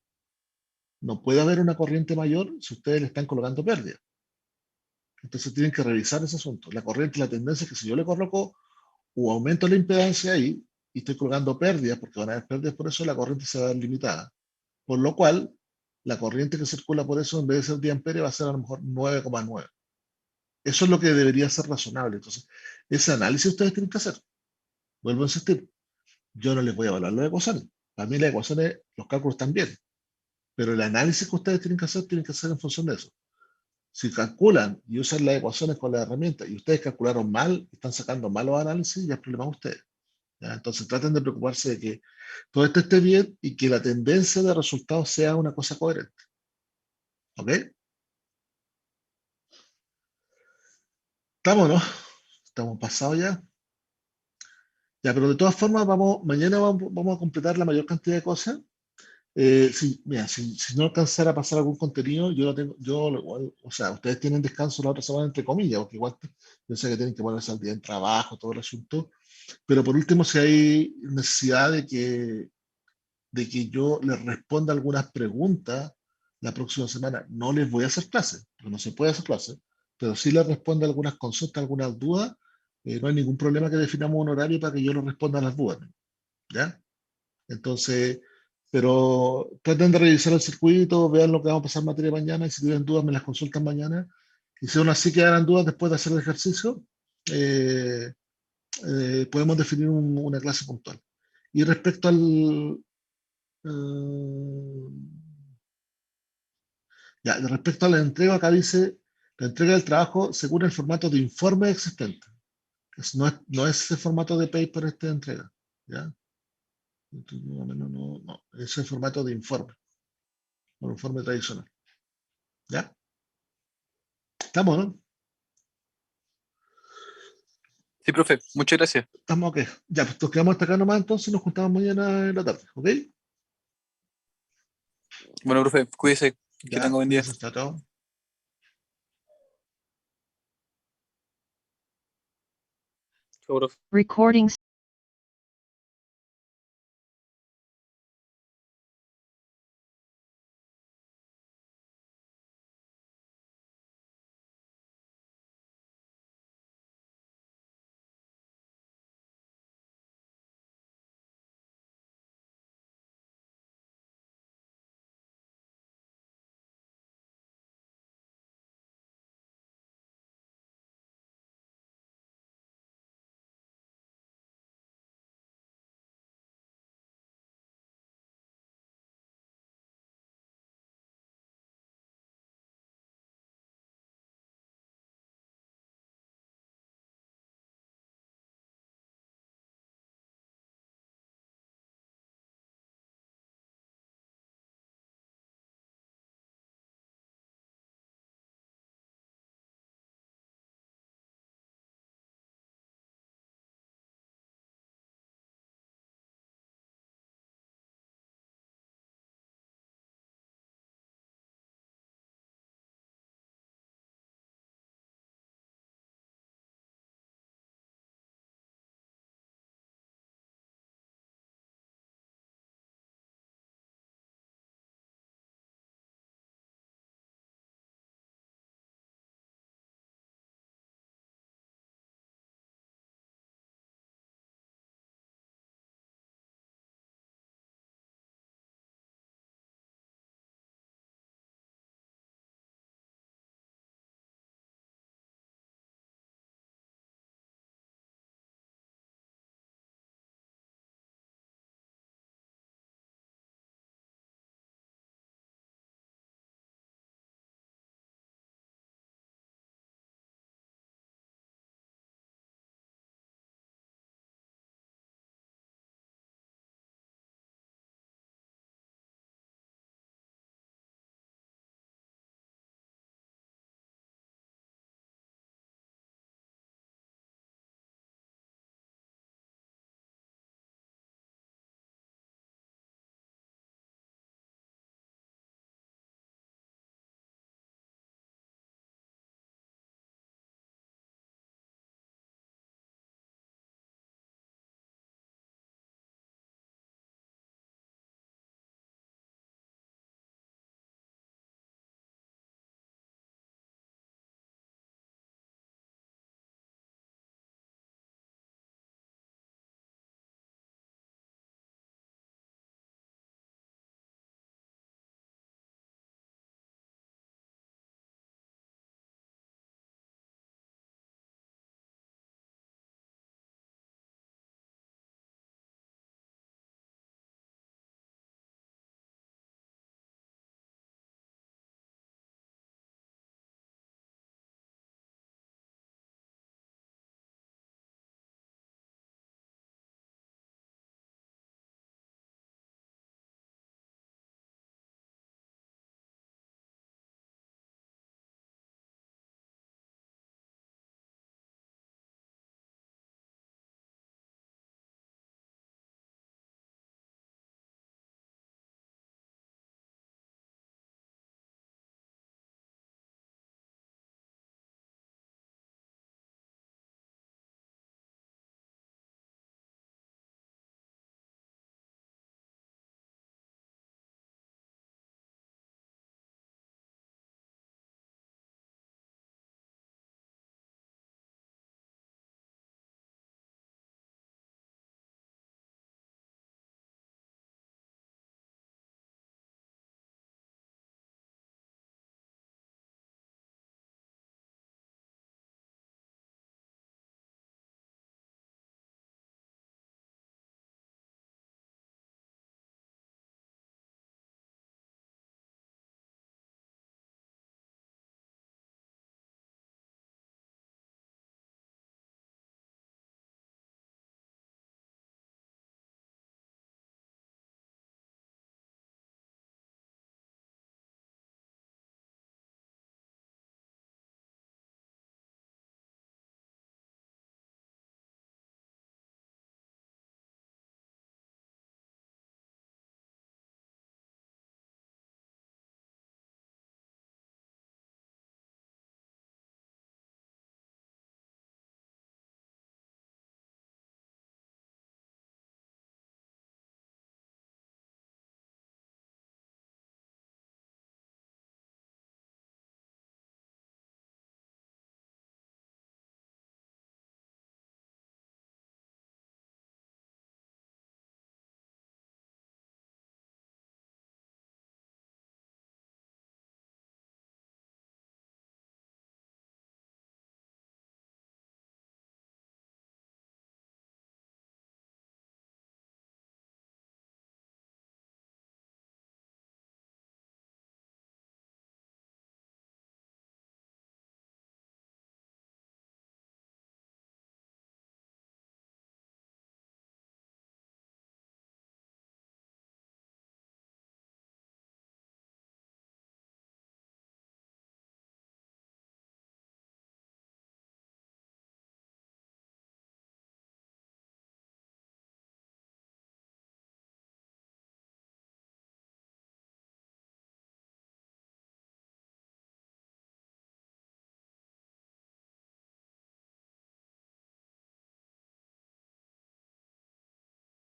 No puede haber una corriente mayor si ustedes le están colocando pérdida. Entonces tienen que revisar ese asunto. La corriente, la tendencia es que si yo le coloco o aumento la impedancia ahí y estoy colocando pérdidas, porque van a haber pérdidas por eso, la corriente se va a ver limitada. Por lo cual, la corriente que circula por eso, en vez de ser 10 amperes, va a ser a lo mejor 9,9. Eso es lo que debería ser razonable. Entonces, ese análisis ustedes tienen que hacer. Vuelvo a insistir. Yo no les voy a evaluar las ecuaciones. Para mí las ecuaciones, los cálculos están bien. Pero el análisis que ustedes tienen que hacer en función de eso. Si calculan y usan las ecuaciones con la herramienta y ustedes calcularon mal, están sacando malos análisis, ya es problema de ustedes. ¿Ya? Entonces traten de preocuparse de que todo esto esté bien y que la tendencia de resultados sea una cosa coherente. ¿Ok? ¿Estamos, no? Estamos pasados ya. Ya, pero de todas formas, mañana vamos a completar la mayor cantidad de cosas. Mira, si no alcanzara a pasar algún contenido, o sea, ustedes tienen descanso la otra semana, entre comillas, porque igual yo sé que tienen que ponerse al día en trabajo, todo el asunto, pero por último, si hay necesidad de que yo les responda algunas preguntas la próxima semana, no les voy a hacer clase, porque no se puede hacer clase, pero sí les responda algunas consultas, algunas dudas, no hay ningún problema que definamos un horario para que yo les responda a las dudas, ¿ya? Entonces, pero traten de revisar el circuito, vean lo que vamos a pasar en materia mañana y si tienen dudas me las consultan mañana. Y si aún así quedaran dudas después de hacer el ejercicio, podemos definir una clase puntual. Y respecto respecto a la entrega, acá dice, la entrega del trabajo según el formato de informe existente. No es el formato de paper de entrega, ¿ya? No, es el formato de informe, un informe tradicional. ¿Ya? ¿Estamos, no? Sí, profe, muchas gracias. Estamos ok. Ya, pues nos quedamos hasta acá nomás, entonces nos juntamos mañana en la tarde, ¿ok? Bueno, profe, cuídese, que Ya, tenga buen día. chao, chao. Chao, profe. Recording